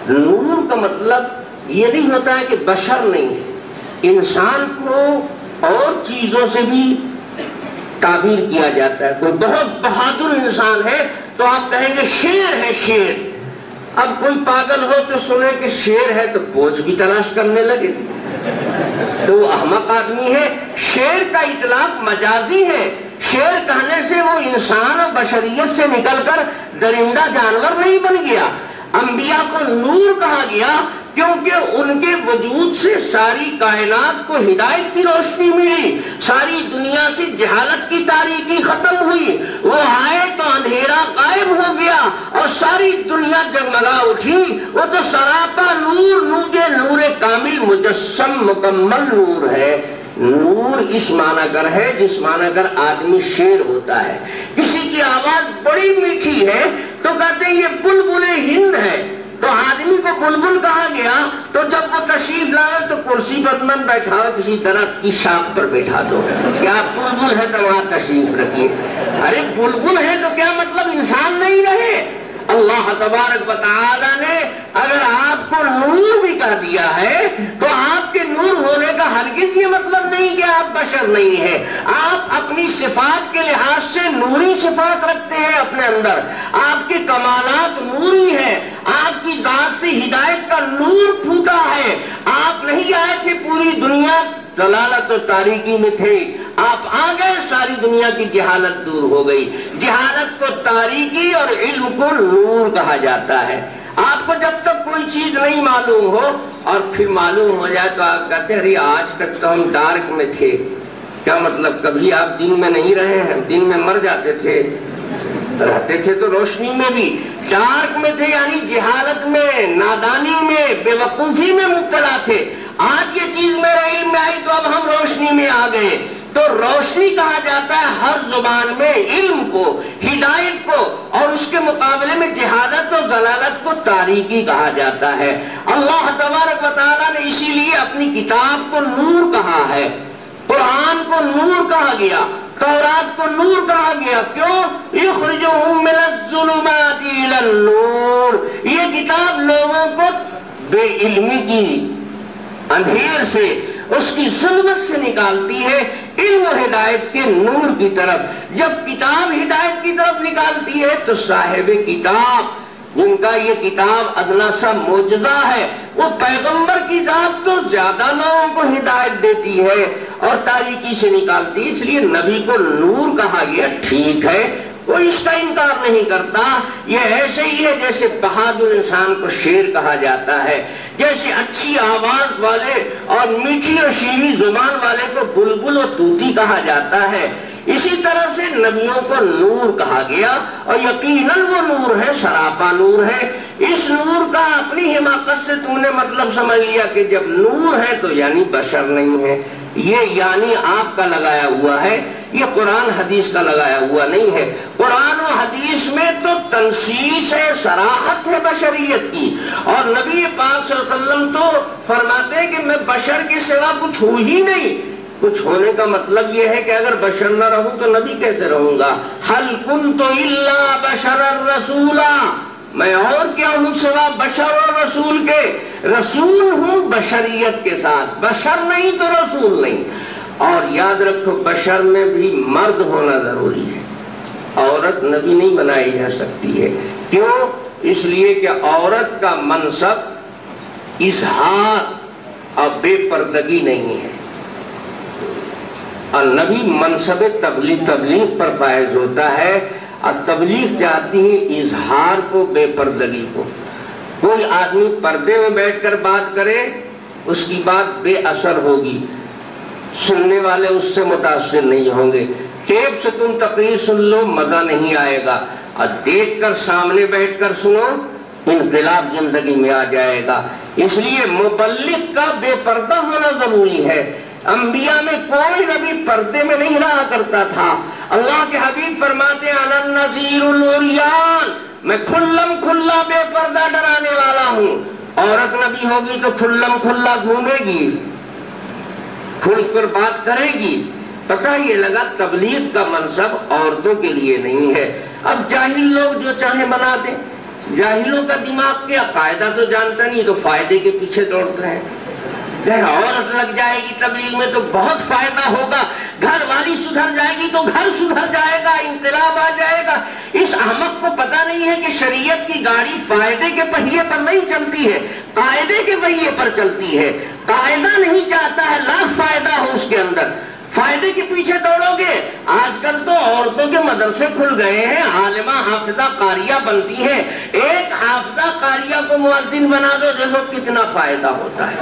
نور کا مطلب یہ نہیں ہوتا ہے کہ بشر نہیں ہے، انسان کو اور چیزوں سے بھی تعبیر کیا جاتا ہے۔ کوئی بہت بہادر انسان ہے تو آپ کہیں گے شیر ہے، شیر۔ اب کوئی پاگل ہو تو سنے کہ شیر ہے تو پوچھ بھی تلاش کرنے لگے، تو وہ احمق آدمی ہے۔ شیر کا اطلاق مجازی ہے، شیر کہنے سے وہ انسان اور بشریت سے نکل کر درندہ جانور نہیں بن گیا۔ انبیاء کو نور کہا گیا کیونکہ ان کے وجود سے ساری کائنات کو ہدایت کی روشنی ملی، ساری دنیا سے جہالت کی تاریکی ختم ہوئی۔ وہ آئے تو اندھیرا غائب ہو گیا اور ساری دنیا جگمگا اٹھی۔ وہ تو سراپا نور، نور کامل مجسم مکمل نور ہے۔ نور اس معنی گر ہے جس معنی گر آدمی شیر ہوتا ہے۔ کسی کی آواز بڑی میٹھی ہے تو کہتے ہیں یہ بلبل ہند ہے، تو آدمی کو بلبل کہا گیا، تو جب وہ تشریف لائے تو کرسی پر مت بیٹھاؤ، کسی درخت کی شاخ پر بیٹھا دو کہ آپ بلبل ہے تو وہاں تشریف رکھیے۔ ارے بلبل ہے تو کیا مطلب انسان نہیں رہے؟ اللہ تبارک و تعالی نے اگر آپ کو نور بھی کہہ دیا ہے تو آپ کے نور ہونے کا ہرگز یہ مطلب نہیں کہ آپ بشر نہیں ہیں۔ آپ اپنی صفات کے لحاظ سے نوری صفات رکھتے ہیں اپنے اندر، آپ کے کمالات نوری ہیں، آپ کی ذات سے ہدایت کا نور پھوٹا ہے۔ آپ نہیں آئے تھے پوری دنیا ضلالت و تاریکی میں تھے، آپ آ گئے، ساری دنیا کی جہالت دور ہو گئی۔ جہالت کو تاریکی اور علم کو نور کہا جاتا ہے۔ آپ کو جب تک کوئی چیز نہیں معلوم ہو اور پھر معلوم ہو جائے تو آپ کہتے ہیں ارے آج تک تو ہم ڈارک میں تھے۔ کیا مطلب؟ کبھی آپ دن میں نہیں رہے ہیں؟ دن میں مر جاتے تھے، رہتے تھے تو روشنی میں بھی، ڈارک میں تھے یعنی جہالت میں، نادانی میں، بے وقوفی میں مبتلا تھے۔ آج یہ چیز میرے علم میں آئی تو اب ہم روشنی میں آ گئے۔ تو روشنی کہا جاتا ہے ہر زبان میں علم کو، ہدایت کو، اور اس کے مقابلے میں جہالت اور ضلالت کو تاریکی کہا جاتا ہے۔ اللہ تبارک و تعالیٰ نے اسی لیے اپنی کتاب کو نور کہا ہے، قرآن کو نور کہا گیا، تورات کو نور کہا گیا۔ کیوں؟ یخرجہم من الظلمات الی النور۔ یہ کتاب لوگوں کو بے علمی کی اندھیر سے اس کی ظلمت سے نکالتی ہے علم و ہدایت کے نور کی طرف۔ جب کتاب ہدایت کی طرف نکالتی ہے تو صاحب کتاب، جن کا یہ کتاب ادنا سا معجزہ ہے، وہ پیغمبر کی ذات تو زیادہ لوگوں کو ہدایت دیتی ہے اور تاریکی سے نکالتی ہے، اس لیے نبی کو نور کہا گیا۔ ٹھیک ہے، کوئی اس کا انکار نہیں کرتا، یہ ایسے ہی ہے جیسے بہادر انسان کو شیر کہا جاتا ہے، جیسے اچھی آواز والے اور میٹھی اور شیریں زبان والے کو بلبل و طوطی کہا جاتا ہے، اسی طرح سے نبیوں کو نور کہا گیا، اور یقیناً وہ نور ہے، سراپا نور ہے۔ اس نور کا اپنی حماقت سے تم نے مطلب سمجھ لیا کہ جب نور ہے تو یعنی بشر نہیں ہے، یہ یعنی آپ کا لگایا ہوا ہے، یہ قرآن حدیث کا لگایا ہوا نہیں ہے۔ قرآن و حدیث میں تو تنصیص ہے، صراحت ہے بشریت کی، اور نبی پاک صلی اللہ علیہ وسلم تو فرماتے ہیں کہ میں بشر کے سوا کچھ ہوں ہی نہیں۔ کچھ ہونے کا مطلب یہ ہے کہ اگر بشر نہ رہوں تو نبی کیسے رہوں گا؟ حل کنت الا بشرا رسولا، میں اور کیا ہوں سوا بشر اور رسول کے؟ رسول ہوں بشریت کے ساتھ، بشر نہیں تو رسول نہیں۔ اور یاد رکھو بشر میں بھی مرد ہونا ضروری ہے، عورت نبی نہیں بنائی جا سکتی ہے۔ کیوں؟ اس لیے کہ عورت کا منصب اظہار اور بے پردگی نہیں ہے، اور نبی منصب تبلیغ پر فائز ہوتا ہے، اور تبلیغ چاہتی ہے اظہار کو، بے پردگی کو۔ کوئی آدمی پردے میں بیٹھ کر بات کرے، اس کی بات بے اثر ہوگی، سننے والے اس سے متاثر نہیں ہوں گے۔ ٹیپ سے تم تقریر سن لو، مزہ نہیں آئے گا، اور دیکھ کر سامنے بیٹھ کر سنو، انقلاب زندگی میں آ جائے گا۔ اس لیے مبلغ کا بے پردہ ہونا ضروری ہے۔ انبیاء میں کوئی نبی پردے میں نہیں رہا کرتا تھا۔ اللہ کے حبیب فرماتے ہیں انا النذیر العریان، میں کھلم کھلا بے پردہ ڈرانے والا ہوں۔ عورت نبی ہوگی تو کھلم کھلا گھومے گی، کھل کر بات کرے گی۔ پتہ یہ لگا تبلیغ کا منصب عورتوں کے لیے نہیں ہے۔ اب جاہل لوگ جو چاہے بنا دیں، جاہلوں کا دماغ کیا قاعدہ تو جانتا نہیں، تو فائدے کے پیچھے دوڑتے ہیں۔ عورت لگ جائے گی تبلیغ میں تو بہت فائدہ ہوگا، گھر والی سدھر جائے گی تو گھر سدھر جائے گا، انقلاب آ جائے گا۔ اس احمق کو پتہ نہیں ہے کہ شریعت کی گاڑی فائدے کے پہیے پر نہیں چلتی ہے، قاعدے کے پہیے پر چلتی ہے۔ قاعدہ نہیں چاہتا ہے لاکھ فائدہ ہو اس کے اندر، فائدے کے پیچھے دوڑو گے۔ آج کل تو عورتوں کے مدرسے کھل گئے ہیں، عالمہ حافظہ قاریہ بنتی ہیں، ایک حافظہ قاریہ کو مؤذن بنا دو، دیکھو کتنا فائدہ ہوتا ہے۔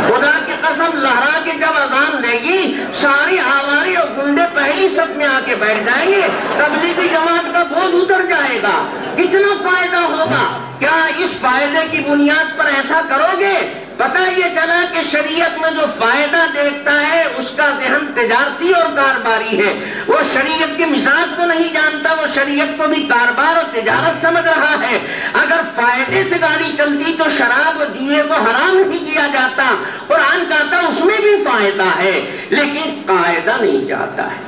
خدا کی قسم لہرا کے جب اذان دے گی، ساری آواری اور گنڈے پہلی صف میں آ کے بیٹھ جائیں گے، تبلیغی جماعت کا بوجھ اتر جائے گا۔ کتنا فائدہ ہوگا؟ کیا اس فائدے کی بنیاد پر ایسا کرو گے؟ پتہ یہ چلا کہ شریعت میں جو فائدہ دیکھتا ہے اس کا ذہن تجارتی اور کاروباری ہے، وہ شریعت کے مزاج کو نہیں جانتا، وہ شریعت کو بھی کاروبار اور تجارت سمجھ رہا ہے۔ اگر فائدے سے گاڑی چلتی تو شراب اور جوئے کو حرام نہیں کیا جاتا، قرآن کہتا اس میں بھی فائدہ ہے، لیکن قاعدہ نہیں چاہتا ہے۔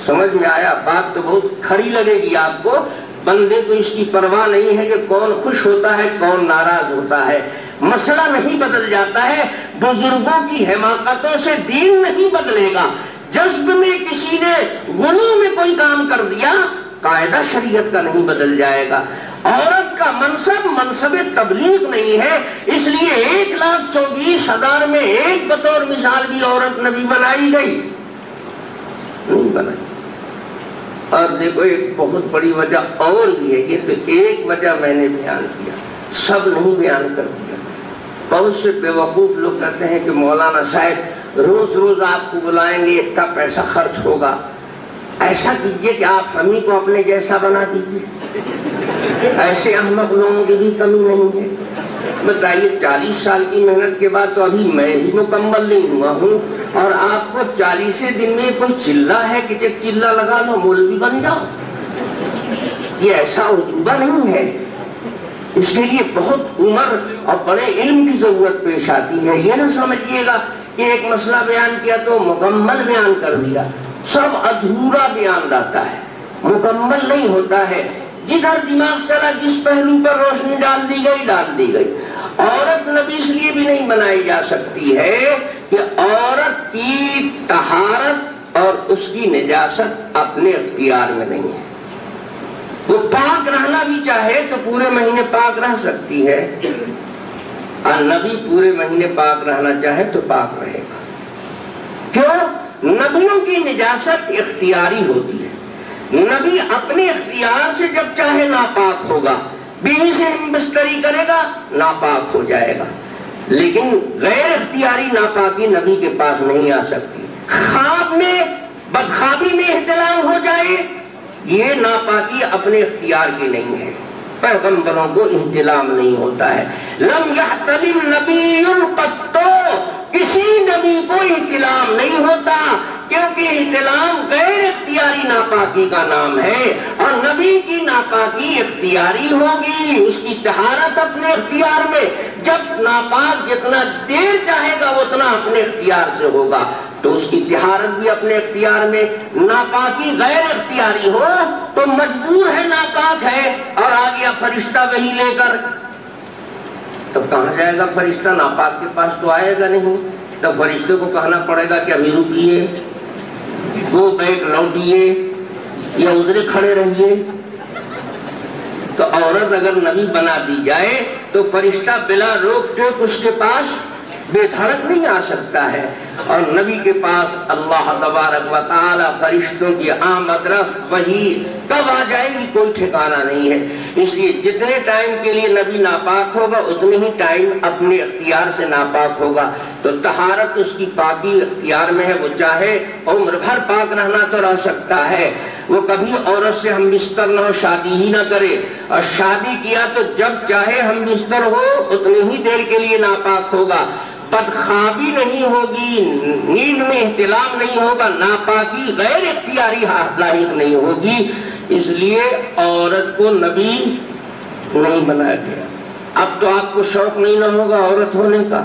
سمجھ میں آیا؟ بات تو بہت کھری لگے گی آپ کو، بندے کو اس کی پرواہ نہیں ہے کہ کون خوش ہوتا ہے کون ناراض ہوتا ہے، مسئلہ نہیں بدل جاتا ہے۔ بزرگوں کی حماقتوں سے دین نہیں بدلے گا۔ جذب میں کسی نے غلو میں کوئی کام کر دیا، قاعدہ شریعت کا نہیں بدل جائے گا۔ عورت کا منصب تبلیغ نہیں ہے، اس لیے 1,24,000 میں ایک بطور مثال بھی عورت نبی بنائی گئی نہیں بنائی۔ اور دیکھو ایک بہت بڑی وجہ اور بھی ہے، یہ تو ایک وجہ میں نے بیان کیا، سب نہیں بیان کر دیا۔ بہت سے بے وقوف لوگ کہتے ہیں کہ مولانا صاحب روز روز آپ کو بلائیں گے، اتنا پیسہ خرچ ہوگا، ایسا کیجئے کہ آپ ہم ہی کو اپنے جیسا بنا دیجئے۔ ایسے احمق لوگوں کی بھی کمی نہیں ہے۔ بتائیے 40 سال کی محنت کے بعد تو ابھی میں ہی مکمل نہیں ہوا ہوں، اور آپ کو 40 دن میں کوئی چلہ ہے کہ ایک چلہ لگا لو مولوی بن جاؤ؟ یہ ایسا عجوبہ نہیں ہے۔ اس کے لیے بہت عمر اور بڑے علم کی ضرورت پیش آتی ہے۔ یہ نہ سمجھیے گا کہ ایک مسئلہ بیان کیا تو مکمل بیان کر دیا، سب ادھورا بیان رہتا ہے، مکمل نہیں ہوتا ہے۔ جدھر دماغ چلا، جس پہلو پر روشنی ڈال دی گئی۔ عورت نبی اس لیے بھی نہیں بنائی جا سکتی ہے کہ عورت کی طہارت اور اس کی نجاست اپنے اختیار میں نہیں ہے. وہ پاک رہنا بھی چاہے تو پورے مہینے پاک رہ سکتی ہے، اور نبی پورے مہینے پاک رہنا چاہے تو پاک رہے گا. کیوں؟ نبیوں کی نجاست اختیاری ہوتی ہے. نبی اپنے اختیار سے جب چاہے ناپاک ہوگا، بیوی سے بستری کرے گا ناپاک ہو جائے گا، لیکن غیر اختیاری ناپاکی نبی کے پاس نہیں آ سکتی. خواب میں بدخوابی میں احتلام ہو جائے، یہ ناپاکی اپنے اختیار کی نہیں ہے. پیغمبروں کو احتلام نہیں ہوتا ہے. لم یحتلم نبی قط، کسی نبی کو احتلام نہیں ہوتا، کیونکہ احتلام غیر اختیاری ناپاکی کا نام ہے، اور نبی کی ناپاکی اختیاری ہوگی، اس کی طہارت اپنے اختیار میں. جب ناپاک جتنا دیر چاہے گا اتنا اپنے اختیار سے ہوگا، تو اس کی طہارت بھی اپنے اختیار میں. ناپاکی غیر اختیاری ہو تو مجبور ہے، ناپاک ہے، اور آ گیا فرشتہ وہی لے کر، تب کہاں جائے گا فرشتہ؟ ناپاک کے پاس تو آئے گا نہیں. تب فرشتے کو کہنا پڑے گا کہ ابھی رکیے، وہ بیگ لوٹیے، یا ادھر کھڑے رہیے. تو عورت اگر نبی بنا دی جائے تو فرشتہ بلا روک ٹوک اس کے پاس بے دھڑک نہیں آ سکتا ہے. اور نبی کے پاس اللہ تبارک و تعالی فرشتوں کی آمد رفت وہی کب آ جائے گی کوئی ٹھکانہ نہیں ہے. اس لیے جتنے ٹائم کے لیے نبی ناپاک ہوگا اتنے ہی ٹائم اپنے اختیار سے ناپاک ہوگا. تو طہارت اس کی پاکی اختیار میں ہے، وہ چاہے عمر بھر پاک رہنا تو رہ سکتا ہے. وہ کبھی عورت سے ہم بستر نہ ہو، شادی ہی نہ کرے، اور شادی کیا تو جب چاہے ہم بستر ہو اتنی ہی دیر کے لیے ناپاک ہوگا. بدخوابی نہیں ہوگی، نیند میں احتلام نہیں ہوگا، ناپاکی غیر اختیاری لاحق نہیں ہوگی. اس لیے عورت کو نبی نہیں بنایا گیا. اب تو آپ کو شوق نہیں نہ ہوگا عورت ہونے کا.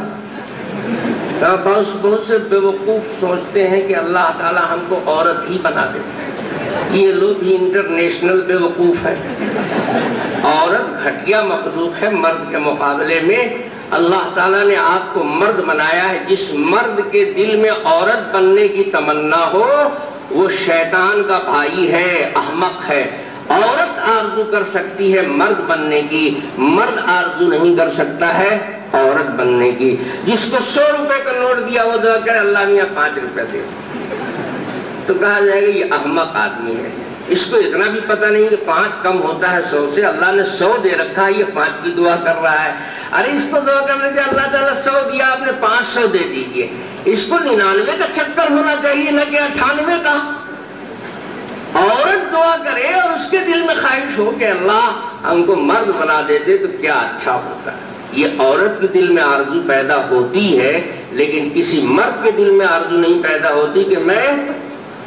بہت سے بیوقوف سوچتے ہیں کہ اللہ تعالی ہم کو عورت ہی بنا دیتا ہے. یہ لوگ بھی انٹرنیشنل بیوقوف ہیں. عورت گھٹیا مخلوق ہے مرد کے مقابلے میں. اللہ تعالیٰ نے آپ کو مرد بنایا ہے. جس مرد کے دل میں عورت بننے کی تمنا ہو وہ شیطان کا بھائی ہے، احمق ہے. عورت آرزو کر سکتی ہے مرد بننے کی، مرد آرزو نہیں کر سکتا ہے عورت بننے کی. جس کو 100 روپے کا نوٹ دیا وہ دعا کرے اللہ میاں 5 روپے دے، تو کہا جائے گا یہ احمق آدمی ہے. اس کو اتنا بھی پتہ نہیں کہ 5 کم ہوتا ہے 100 سے. اللہ نے 100 دے رکھا ہے، یہ 5 کی دعا کر رہا ہے. ارے اس کو دعا کرنے سے اللہ تعالیٰ 100 دیا، آپ نے 500 دے دیجئے. اس کو 99 کا چکر ہونا چاہیے نہ کہ 98 کا. عورت دعا کرے اور اس کے دل میں خواہش ہو کہ اللہ ہم کو مرد بنا دیتے تو کیا اچھا ہوتا ہے. یہ عورت کے دل میں آرزو پیدا ہوتی ہے، لیکن کسی مرد کے دل میں آرزو نہیں پیدا ہوتی کہ میں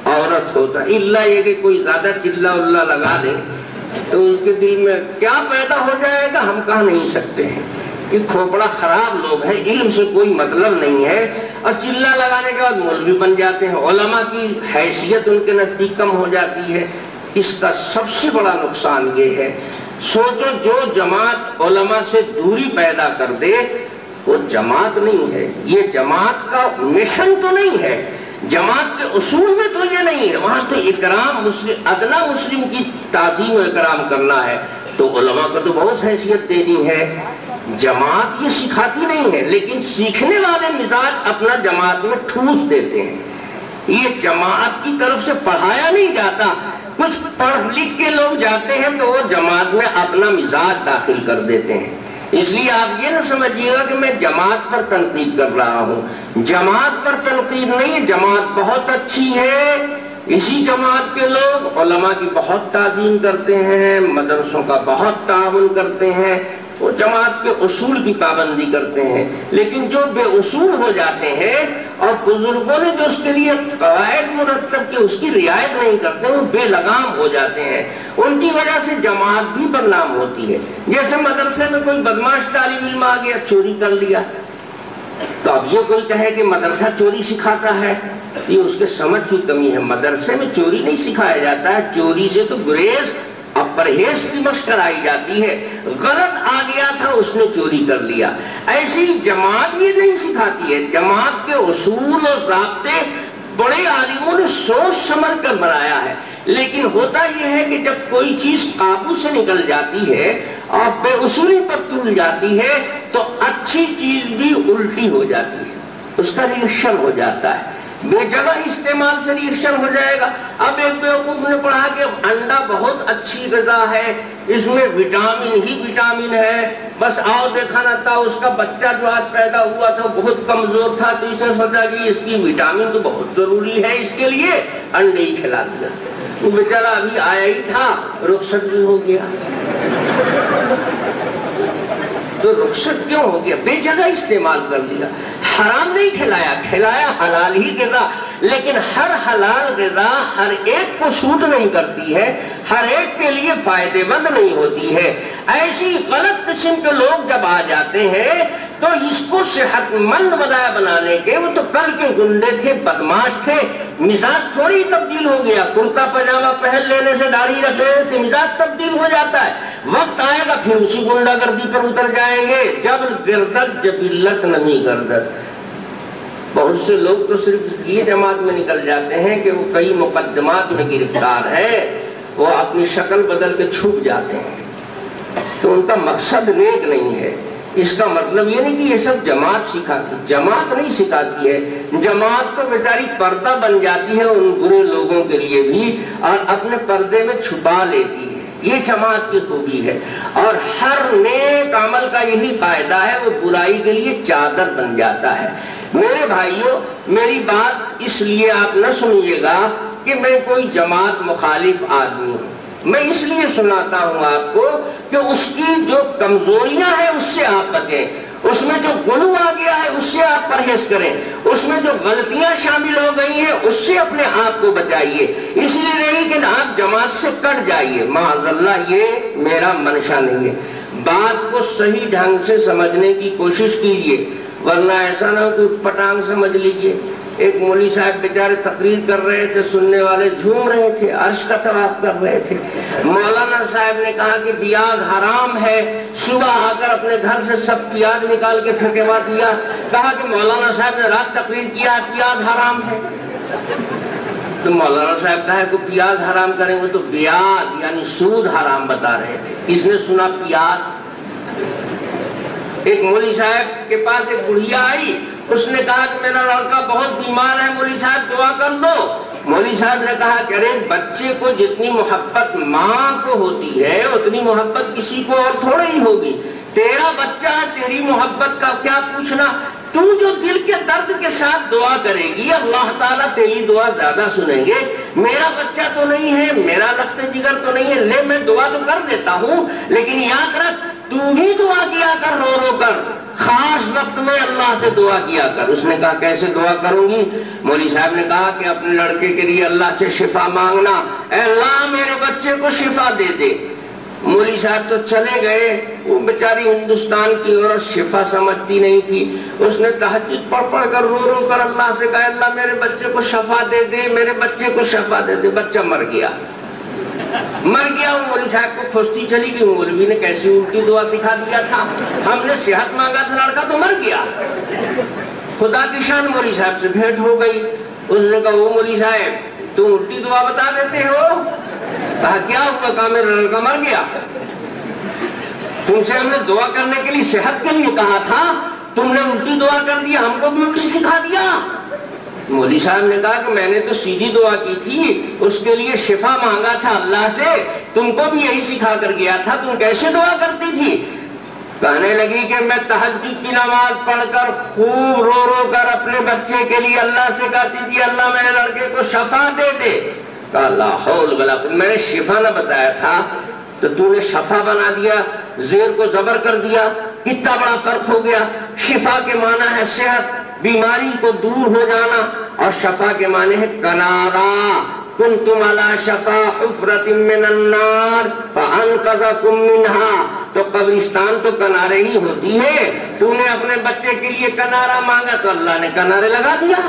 عورت ہوتا. الا یہ کہ کوئی زیادہ چلا اللہ لگا دے تو اس کے دل میں کیا پیدا ہو جائے گا ہم کہہ نہیں سکتے ہیں. یہ کھوپڑا خراب لوگ ہیں، علم سے کوئی مطلب نہیں ہے، اور چلا لگانے کے بعد مولوی بن جاتے ہیں. علماء کی حیثیت ان کے نزدیک کم ہو جاتی ہے. اس کا سب سے بڑا نقصان یہ ہے، سوچو جو جماعت علماء سے دوری پیدا کر دے وہ جماعت نہیں ہے. یہ جماعت کا مشن تو نہیں ہے، جماعت کے اصول میں تو یہ نہیں ہے. وہاں تو اکرام مسلم، ادنا مسلم کی تعظیم و اکرام کرنا ہے، تو علماء کو تو بہت حیثیت دینی ہے. جماعت یہ سکھاتی نہیں ہے، لیکن سیکھنے والے مزاج اپنا جماعت میں ٹھوس دیتے ہیں. یہ جماعت کی طرف سے پڑھایا نہیں جاتا. کچھ پڑھ لکھ کے لوگ جاتے ہیں تو وہ جماعت میں اپنا مزاج داخل کر دیتے ہیں. اس لیے آپ یہ نہ سمجھیے گا کہ میں جماعت پر تنقید کر رہا ہوں. جماعت پر تنقید نہیں، جماعت بہت اچھی ہے. اسی جماعت کے لوگ علماء کی بہت تعظیم کرتے ہیں، مدرسوں کا بہت تعاون کرتے ہیں، وہ جماعت کے اصول کی پابندی کرتے ہیں. لیکن جو بے اصول ہو جاتے ہیں اور بزرگوں نے جو اس کے لیے قواعد مرتب کی اس کی رعایت نہیں کرتے، وہ بے لگام ہو جاتے ہیں. ان کی وجہ سے جماعت بھی بدنام ہوتی ہے. جیسے مدرسے میں کوئی بدماش طالب علم آ گیا، چوری کر لیا، تو اب یہ کوئی کہے کہ مدرسہ چوری سکھاتا ہے، یہ اس کے سمجھ کی کمی ہے. مدرسے میں چوری نہیں سکھایا جاتا ہے. چوری سے تو گریز پرہیز کی مشق کرائی جاتی ہے. غلط آ گیا تھا اس نے چوری کر لیا. ایسی جماعت یہ نہیں سکھاتی ہے. جماعت کے اصول اور ضابطے بڑے عالموں نے سوچ سمجھ کر بنایا ہے. لیکن ہوتا یہ ہے کہ جب کوئی چیز قابو سے نکل جاتی ہے اور بے اصولی پر تل جاتی ہے تو اچھی چیز بھی الٹی ہو جاتی ہے, اس کا ریئیکشن ہو جاتا ہے. بے جگہ استعمال سے ریئیکشن ہو جائے گا. اب ایک بیوقوف نے پڑھا کہ انڈا بہت اچھی غذا ہے, اس میں وٹامن ہی وٹامن ہے, بس آؤ دیکھا نہ تھا اس کا بچہ جو آج پیدا ہوا تھا بہت کمزور تھا تو اس نے سوچا کہ اس کی وٹامن تو بہت ضروری ہے, اس کے لیے انڈے ہی کھلا دیا. وہ بیچارہ ابھی آیا ہی تھا, رخصت بھی ہو گیا. تو رخصت کیوں ہو گیا؟ بے جگہ استعمال کر دیا. حرام نہیں کھلایا, کھلایا حلال ہی غذا. لیکن ہر حلال غذا ہر ایک کو سوٹ نہیں کرتی ہے, ہر ایک کے لیے فائدے مند نہیں ہوتی ہے. ایسی غلط قسم کے لوگ جب آ جاتے ہیں تو اس کو صحت مند بنانے کے, وہ تو کل کے گنڈے تھے, بدماش تھے, مزاج تھوڑی تبدیل ہو گیا. کرتا پاجامہ پہن لینے سے, داڑھی رکھ لینے سے مزاج تبدیل ہو جاتا ہے. وقت آئے گا پھر اسی گنڈا گردی پر اتر جائیں گے. جب گردت جبلت نہیں گردت. بہت سے لوگ تو صرف اس لیے جماعت میں نکل جاتے ہیں کہ وہ کئی مقدمات میں گرفتار ہے, وہ اپنی شکل بدل کے چھپ جاتے ہیں, تو ان کا مقصد نیک نہیں ہے. اس کا مطلب یہ نہیں کہ یہ سب جماعت سکھاتی, جماعت نہیں سکھاتی ہے. جماعت تو بیچاری پردہ بن جاتی ہے ان برے لوگوں کے لیے بھی, اور اپنے پردے میں چھپا لیتی ہے. یہ جماعت کی خوبی ہے. اور ہر نیک عمل کا یہی فائدہ ہے, وہ برائی کے لیے چادر بن جاتا ہے. میرے بھائیوں, میری بات اس لیے آپ نہ سنیے گا کہ میں کوئی جماعت مخالف آدمی ہوں. میں اس لیے سناتا ہوں آپ کو کہ اس کی جو کمزوریاں ہیں اس سے آپ بچیں, اس میں جو غلو آ گیا ہے اس سے آپ پرہیز کریں, اس میں جو غلطیاں شامل ہو گئی ہیں اس سے اپنے آپ کو بچائیے. اس لیے نہیں کہ آپ جماعت سے کٹ جائیے, معاذ اللہ, یہ میرا منشا نہیں ہے. بات کو صحیح ڈھنگ سے سمجھنے کی کوشش کیجیے, ورنہ ایسا نہ کہ اٹھ پٹانگ سمجھ لیجیے. ایک مولوی صاحب بیچارے تقریر کر رہے تھے, سننے والے جھوم رہے تھے, عرش کا طواف کر رہے تھے. مولانا صاحب نے کہا کہ پیاز حرام ہے. صبح آ کر اپنے گھر سے سب پیاز نکال کے پھینکوا دیا. کہا کہ مولانا صاحب نے رات تقریر کیا پیاز حرام ہے. تو مولانا صاحب کہا کہ پیاز حرام کریں گے تو بیاض یعنی سود حرام بتا رہے تھے. اس نے سنا پیاز. ایک مولوی صاحب کے پاس ایک بڑھیا آئی, اس نے کہا کہ میرا لڑکا بہت بیمار ہے, مولوی صاحب دعا کر دو. مولوی صاحب نے کہا کہ ارے بچے کو جتنی محبت ماں کو ہوتی ہے اتنی محبت کسی کو اور تھوڑی ہی ہوگی. تیرا بچہ ہے, تیری محبت کا کیا پوچھنا. تو جو دل کے درد کے ساتھ دعا کرے گی اللہ تعالیٰ تیری دعا زیادہ سنیں گے. میرا بچہ تو نہیں ہے, میرا لخت جگر تو نہیں ہے, لے میں دعا تو کر دیتا ہوں, لیکن یاد رکھ تو بھی دعا کیا کر, رو رو کر, خاص وقت میں اللہ سے دعا کیا کر. اس نے کہا کیسے دعا کروں گی؟ مولوی صاحب نے کہا کہ اپنے لڑکے کے لیے اللہ سے شفا مانگنا, اے اللہ میرے بچے کو شفا دے دے. مولوی صاحب تو چلے گئے. وہ بیچاری ہندوستان کی عورت شفا سمجھتی نہیں تھی. اس نے تہجد پڑھ پڑھ کر رو رو کر اللہ سے کہا اللہ میرے بچے کو شفا دے دے, میرے بچے کو شفا دے دے. بچہ مر گیا. مر گیا. وہ مولوی صاحب کو کھوجتی چلی گئی, مولوی نے کیسی الٹی دعا سکھا دیا تھا, ہم نے صحت مانگا تھا, لڑکا تو مر گیا. خدا کی شان مولوی صاحب سے بھیٹ ہو گئی. اس نے کہا وہ مولوی صاحب تم الٹی دعا بتا دیتے ہو. کہا کیا ہوا؟ کہا میرا لڑکا مر گیا. تم سے ہم نے دعا کرنے کے لیے صحت کے لیے کہا تھا, تم نے الٹی دعا کر دیا, ہم کو بھی الٹی سکھا دیا. مولوی صاحب نے کہا کہ میں نے تو سیدھی دعا کی تھی, اس کے لیے شفا مانگا تھا اللہ سے, تم کو بھی یہی سکھا کر گیا تھا, تم کیسے دعا کرتی تھی؟ کہنے لگی کہ میں تہجد کی نماز پڑھ کر خوب رو رو کر اپنے بچے کے لیے اللہ سے کہتی تھی اللہ میرے لڑکے کو شفا دے دے. کہا لا حول ولا قوت, میں نے شفا نہ بتایا تھا تو تو نے شفا بنا دیا, زیر کو زبر کر دیا. کتنا بڑا فرق ہو گیا. شفا کے معنی ہے صحت, بیماری کو دور ہو جانا, اور شفا کے معنی ہے کنارہ. کنتم علی شفا حفرۃ من النار فانقذکم منہا. تو قبرستان تو کنارے ہی ہوتی ہے. تو نے اپنے بچے کے لیے کنارہ مانگا تو اللہ نے کنارے لگا دیا.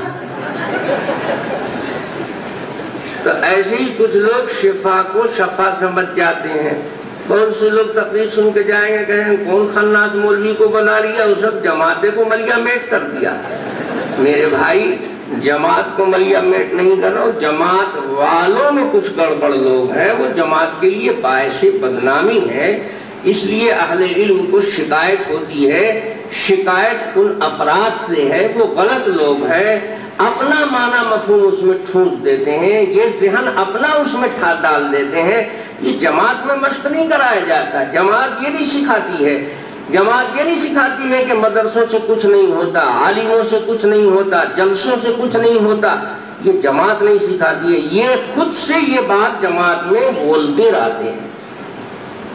تو ایسے ہی کچھ لوگ شفا کو شفا سمجھ جاتے ہیں. بہت سے لوگ تقریر سن کے جائیں گے، کہیں کون خناس مولوی کو بنا لیا، وہ سب جماعتیں کو ملیا میٹ کر دیا. میرے بھائی جماعت کو ملیا میٹ نہیں کرو، جماعت والوں میں کچھ گڑبڑ لوگ ہیں، وہ جماعت کے لیے باعث بدنامی ہے. اس لیے اہل علم کو شکایت ہوتی ہے، شکایت ان افراد سے ہے، وہ غلط لوگ ہیں، اپنا معنی مفہوم اس میں ٹھونس دیتے ہیں، یہ ذہن اپنا اس میں ڈال دیتے ہیں. یہ جماعت میں مشق نہیں کرایا جاتا. جماعت یہ نہیں سکھاتی ہے، جماعت یہ نہیں سکھاتی ہے کہ مدرسوں سے کچھ نہیں ہوتا، عالموں سے کچھ نہیں ہوتا، جلسوں سے کچھ نہیں ہوتا. یہ جماعت نہیں سکھاتی ہے، یہ خود سے یہ بات جماعت میں بولتے رہتے ہیں.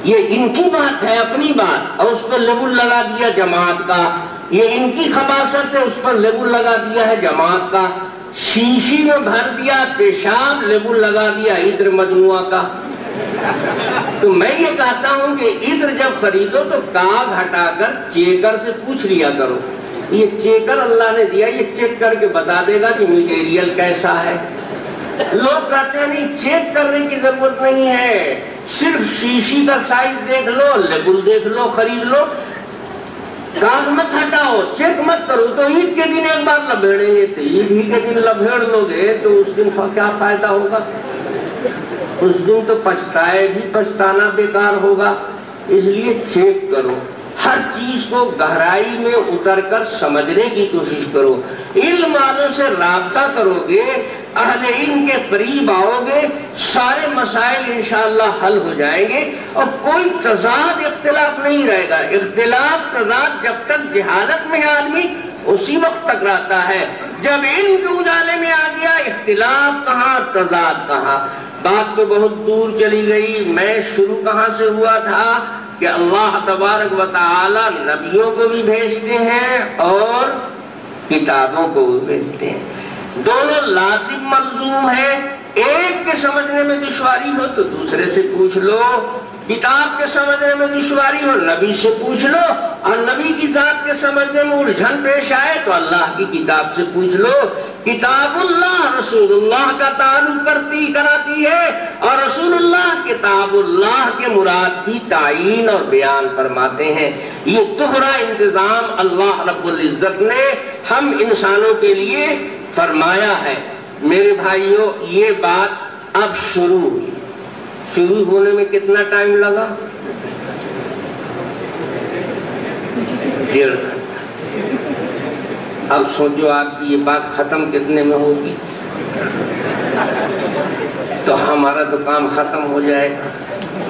یہ ان کی بات ہے، اپنی بات، اور اس پر لیبل لگا دیا جماعت کا. یہ ان کی خباثت ہے، اس پر لیبل لگا دیا ہے جماعت کا. شیشی میں بھر دیا پیشاب، لیبل لگا دیا عطر مجموعہ کا. تو میں یہ کہتا ہوں کہ عطر جب خریدو تو کاغ ہٹا کر چیکر سے پوچھ لیا کرو. یہ چیکر اللہ نے دیا، یہ چیک کر کے بتا دے گا کہ میٹیریل کیسا ہے. لوگ کہتے ہیں نہیں، چیک کرنے کی ضرورت نہیں ہے، صرف شیشی کا سائز دیکھ لو، لیبل دیکھ لو، خرید لو، کاغ مت ہٹاؤ، چیک مت کرو. تو عید کے دن ایک بار لبھیڑیں گے، تو عید ہی کے دن لبھیڑ لو گے تو اس دن کیا فائدہ ہوگا؟ اس دن تو پچھتائے بھی پچھتانا بیکار ہوگا. اس لیے چیک کرو، ہر چیز کو گہرائی میں اتر کر سمجھنے کی کوشش کرو. علم والوں سے رابطہ کرو گے، اہل علم کے قریب آؤ گے، سارے مسائل انشاءاللہ حل ہو جائیں گے اور کوئی تضاد اختلاف نہیں رہے گا. اختلاف تضاد جب تک جہالت میں ہے آدمی اسی وقت تک رہتا ہے. جب علم کے اجالے میں آ گیا، اختلاف کہاں تضاد کہاں. بات تو بہت دور چلی گئی. میں شروع کہاں سے ہوا تھا کہ اللہ تبارک و تعالی نبیوں کو بھی بھیجتے ہیں اور کتابوں کو بھی بھیجتے ہیں. دونوں لازم ملزوم ہیں. ایک کے سمجھنے میں دشواری ہو تو دوسرے سے پوچھ لو، کتاب کے سمجھنے میں دشواری ہو نبی سے پوچھ لو، اور نبی کی ذات کے سمجھنے میں الجھن پیش آئے تو اللہ کی کتاب سے پوچھ لو. کتاب اللہ رسول اللہ کا تعلق کراتی ہے، اور رسول اللہ کتاب اللہ کے مراد کی تعین اور بیان فرماتے ہیں. یہ دوہرا انتظام اللہ رب العزت نے ہم انسانوں کے لیے فرمایا ہے. میرے بھائیوں، یہ بات اب شروع ہوئی. شروع ہونے میں کتنا ٹائم لگا؟ 1.5 گھنٹہ. اب سوچو آپ کی یہ بات ختم کتنے میں ہوگی؟ تو ہمارا تو کام ختم ہو جائے گا.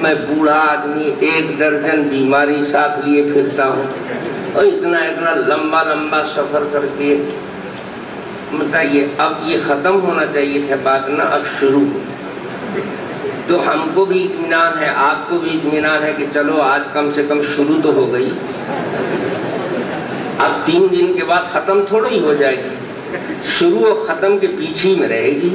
میں بوڑھا آدمی 1 درجن بیماری ساتھ لیے پھرتا ہوں اور اتنا لمبا سفر کر کے بتائیے اب یہ ختم ہونا چاہیے تھا بات نا، اب شروع ہو. تو ہم کو بھی اطمینان ہے، آپ کو بھی اطمینان ہے کہ چلو آج کم سے کم شروع تو ہو گئی. اب 3 دن کے بعد ختم تھوڑا ہی ہو جائے گی، شروع اور ختم کے پیچھے میں رہے گی.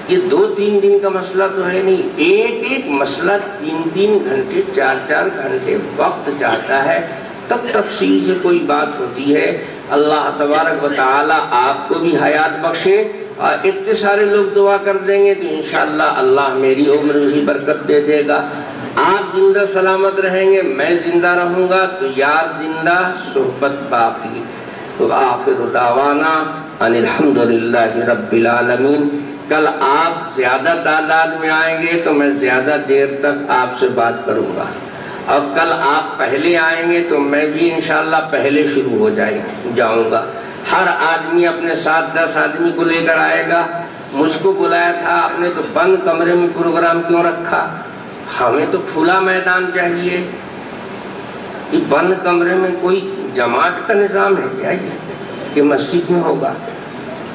یہ 2-3 دن کا مسئلہ تو ہے نہیں، ایک مسئلہ 3 گھنٹے 4 گھنٹے وقت چاہتا ہے، تب تفصیل سے کوئی بات ہوتی ہے. اللہ تبارک و تعالی آپ کو بھی حیات بخشے، اور اتنے سارے لوگ دعا کر دیں گے تو انشاءاللہ اللہ میری عمر بھی برکت دے دے گا. آپ زندہ سلامت رہیں گے، میں زندہ رہوں گا، تو یار زندہ صحبت باقی. وآخر دعوانا ان الحمدللہ رب العالمین. کل آپ زیادہ تعداد میں آئیں گے تو میں زیادہ دیر تک آپ سے بات کروں گا، اور کل آپ پہلے آئیں گے تو میں بھی انشاءاللہ پہلے شروع ہو جاؤں گا. ہر آدمی اپنے ساتھ 10 آدمی کو لے کر آئے گا. مجھ کو بلایا تھا آپ نے تو بند کمرے میں پروگرام کیوں رکھا؟ ہمیں تو کھلا میدان چاہیے. یہ بند کمرے میں کوئی جماعت کا نظام ہے کیا یہ مسجد میں ہوگا؟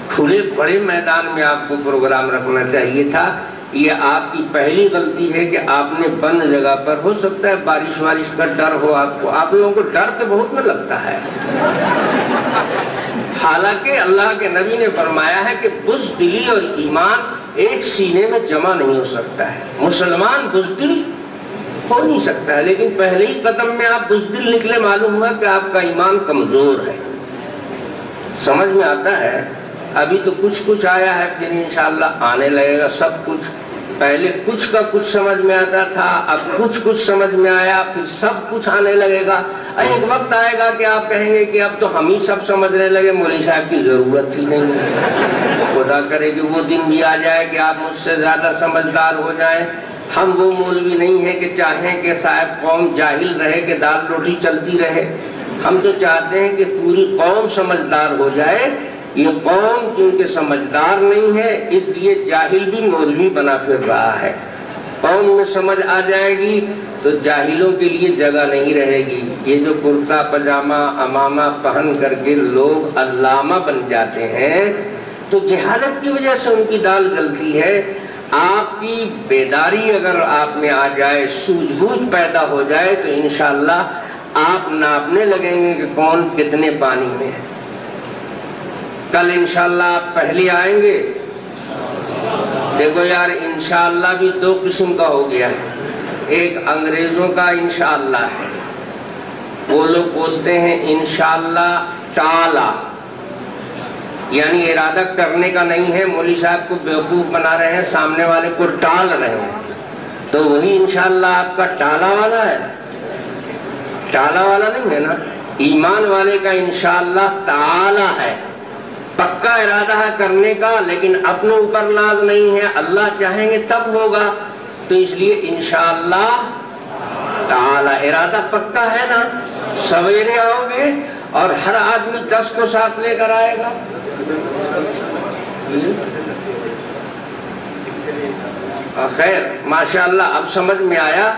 کھلے بڑے میدان میں آپ کو پروگرام رکھنا چاہیے تھا. یہ آپ کی پہلی غلطی ہے کہ آپ نے بند جگہ پر، ہو سکتا ہے بارش کا ڈر ہو آپ کو. آپ لوگوں کو ڈر تو بہت میں لگتا ہے، حالانکہ اللہ کے نبی نے فرمایا ہے کہ بزدلی اور ایمان ایک سینے میں جمع نہیں ہو سکتا ہے. مسلمان بزدل ہو نہیں سکتا ہے، لیکن پہلے ہی قدم میں آپ بزدل نکلے، معلوم ہوا کہ آپ کا ایمان کمزور ہے. سمجھ میں آتا ہے؟ ابھی تو کچھ آیا ہے، پھر انشاءاللہ آنے لگے گا سب کچھ۔ پہلے کچھ کا کچھ سمجھ میں آتا تھا، اب کچھ سمجھ میں آیا، پھر سب کچھ آنے لگے گا۔ ایک وقت آئے گا کہ آپ کہیں گے کہ اب تو ہم ہی سب سمجھنے لگے، مولوی صاحب کی ضرورت ہی نہیں ہے۔ خدا کرے کہ وہ دن بھی آ جائے کہ آپ مجھ سے زیادہ سمجھدار ہو جائیں۔ ہم وہ مولوی نہیں ہیں کہ چاہیں کہ صاحب قوم جاہل رہے، کہ دال روٹی چلتی رہے۔ ہم تو چاہتے ہیں کہ پوری قوم سمجھدار ہو جائے۔ یہ قوم چونکہ سمجھدار نہیں ہے، اس لیے جاہل بھی مولوی بنا پھر رہا ہے۔ قوم میں سمجھ آ جائے گی تو جاہلوں کے لیے جگہ نہیں رہے گی۔ یہ جو کرتا پاجامہ امامہ پہن کر کے لوگ علامہ بن جاتے ہیں تو جہالت کی وجہ سے ان کی دال گلتی ہے۔ آپ کی بیداری اگر آپ میں آ جائے، سوجھ بوجھ پیدا ہو جائے تو انشاءاللہ آپ ناپنے لگیں گے کہ کون کتنے پانی میں ہے۔ کل انشاءاللہ آپ پہلے آئیں گے۔ دیکھو یار، انشاءاللہ بھی دو قسم کا ہو گیا ہے۔ ایک انگریزوں کا انشاءاللہ ہے، وہ لوگ بولتے ہیں انشاءاللہ ٹالا، یعنی ارادہ کرنے کا نہیں ہے، مولوی صاحب کو بیوقوف بنا رہے ہیں، سامنے والے کو ٹال رہے ہیں، تو وہی انشاءاللہ آپ کا ٹالا والا ہے۔ ٹالا والا نہیں ہے نا، ایمان والے کا انشاءاللہ تعالی ہے، پکا ارادہ ہے کرنے کا، لیکن اپنے اوپر ناز نہیں ہے، اللہ چاہیں گے تب ہوگا، تو اس لیے انشاءاللہ تعالی ارادہ پکا ہے نا۔ سویرے آؤ گے اور ہر آدمی 10 کو ساتھ لے کر آئے گا۔ خیر ماشاءاللہ اب سمجھ میں آیا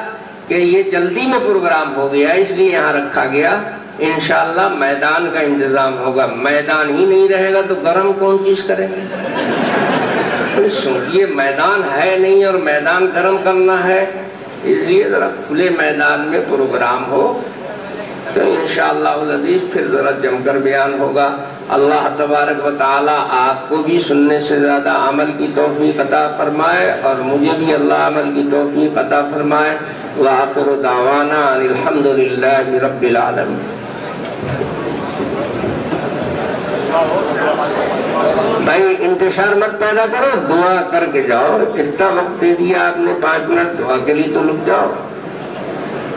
کہ یہ جلدی میں پروگرام ہو گیا، اس لیے یہاں رکھا گیا۔ انشاءاللہ میدان کا انتظام ہوگا، میدان ہی نہیں رہے گا تو گرم کون چیز کریں گے؟ یہ میدان ہے نہیں اور میدان گرم کرنا ہے، اس لیے ذرا کھلے میدان میں پروگرام ہو تو انشاءاللہ العزیز پھر ذرا جم کر بیان ہوگا۔ اللہ تبارک و تعالی آپ کو بھی سننے سے زیادہ عمل کی توفیق عطا فرمائے اور مجھے بھی اللہ عمل کی توفیق عطا فرمائے۔ وآخر دعوانا ان الحمدللہ رب العالمین۔ بھائی انتشار مت پیدا کرو، دعا کر کے جاؤ۔ اتنا وقت دے دیا آپ نے، 5 منٹ دعا کے لیے تو رک جاؤ۔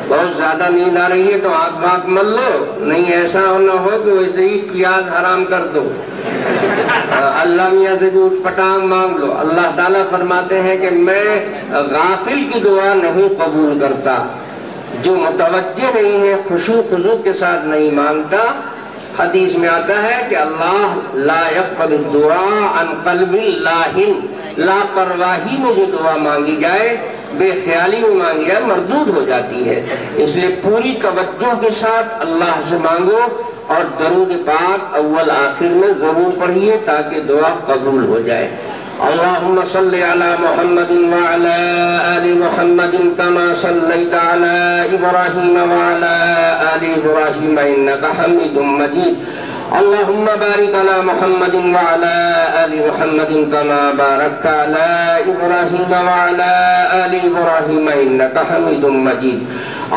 بہت زیادہ نیند آ رہی ہے تو آنکھ بانکھ مل لو، نہیں ایسا نہ ہو کہ ویسے ہی پیاز حرام کر دو۔ اللہ میاں سے بھی اٹھ پٹانگ مانگ لو۔ اللہ تعالیٰ فرماتے ہیں کہ میں غافل کی دعا نہیں قبول کرتا، جو متوجہ نہیں ہے، خشوع خضوع کے ساتھ نہیں مانگتا۔ حدیث میں آتا ہے کہ اللہ لا يقبل الدعاء عن قلب لاہن، لاپرواہی میں جو دعا مانگی جائے، بے خیالی میں مانگی جائے، مردود ہو جاتی ہے۔ اس لیے پوری توجہ کے ساتھ اللہ سے مانگو اور درود پاک اول آخر میں ضرور پڑھیے تاکہ دعا قبول ہو جائے۔ اللہم صلی علی محمد وعلی آل محمد کما صلیت علی ابراہیم وعلی آل ابراہیم انکا حمید مجید۔ اللہم بارک علی محمد وعلی آل محمد کما بارکت علی ابراہیم وعلی آل ابراہیم انکا حمید مجید۔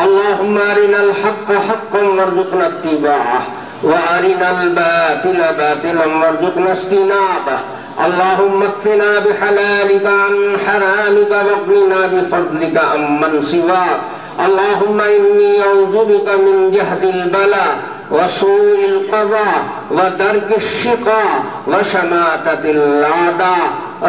اللہم ارنا الحق حقا وارزقنا اتباعہ وارنا الباطل باطلا وارزقنا اجتنابہ۔ اللہم اکفنا بحلالک عن حرامک واغننا بفضلک عمن سواک۔ اللہم انی اعوذ بک من جہد البلاء وسوء القضاء ودرک الشقاء وشماتة الأعداء۔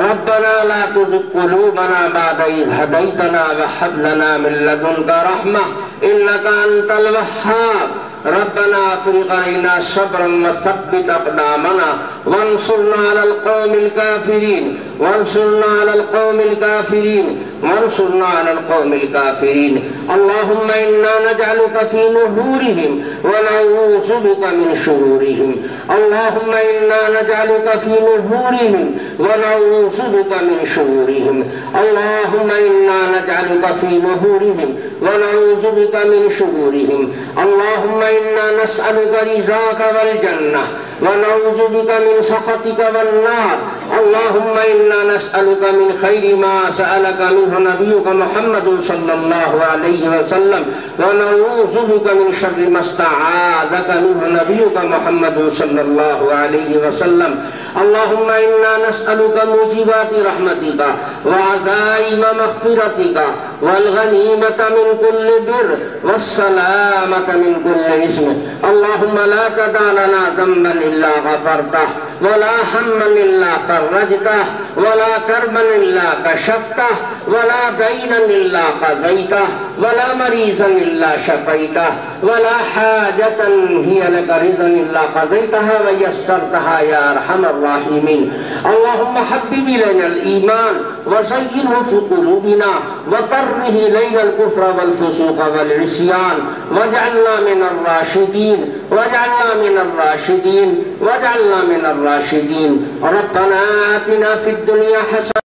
ربنا لا تزغ قلوبنا بعد إذ هديتنا وهب لنا من لدنك رحمة إنك أنت الوهاب۔ ربنا افرغ علينا صبرا وثبت اقدامنا وانصرنا على القوم الكافرين وانصرنا على القوم الكافرين وانصرنا على القوم الكافرين۔ اللهم إنا نجعلك في نحورهم ونعوذ بك من شرورهم۔ اللهم إنا نجعلك في نحورهم ونعوذ بك من شرورهم۔ اللهم إنا نجعلك في نحورهم ونعوذ بك من شرورهم۔ اللهم إنا نسألك رضاك والجنة ونعوذ بك من سخطك والنار۔ اللهم إنا نسألك من خير ما سألك منه نبيك محمد صلى الله عليه وسلم ونعوذ بك من شر ما استعاذك منه نبيك محمد صلى الله عليه وسلم. اللهم إنا نسألك موجبات رحمتك وعزائم مغفرتك والغنيمة من كل بر والسلامة من كل إثم. اللهم لا تدع لنا ذنبا إلا غفرته ولا هما إلا فرجته ولا كربا إلا كشفته ولا دينا إلا قضيته ولا مريضا إلا شفيته ولا حاجة هي لك رضا إلا قضيتها ويسرتها يا أرحم الراحمين. اللهم حبب إلينا الإيمان وزينه في قلوبنا وكره إلينا الكفر والفسوق والعصيان واجعلنا من الراشدين واجعلنا من الراشدين واجعلنا من الراشدين. ربنا آتنا في الدنيا حسنة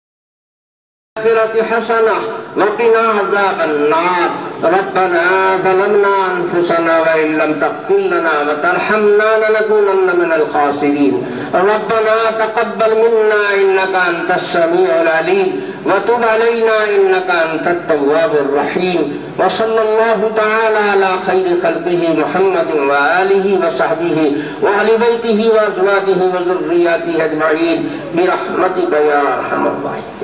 وفي الآخرة حسنة وقنا عذاب النار. ربنا ظلمنا أنفسنا وإن لم تغفر لنا وترحمنا لنكونن من الخاسرين. ربنا تقبل منا إنك أنت السميع العليم وتب علينا إنك أنت التواب الرحيم. وصلى الله تعالى على خير خلقه محمد وآله وصحبه وأهل بيته وأزواجه وذرياته أجمعين برحمتك يا أرحم الراحمين.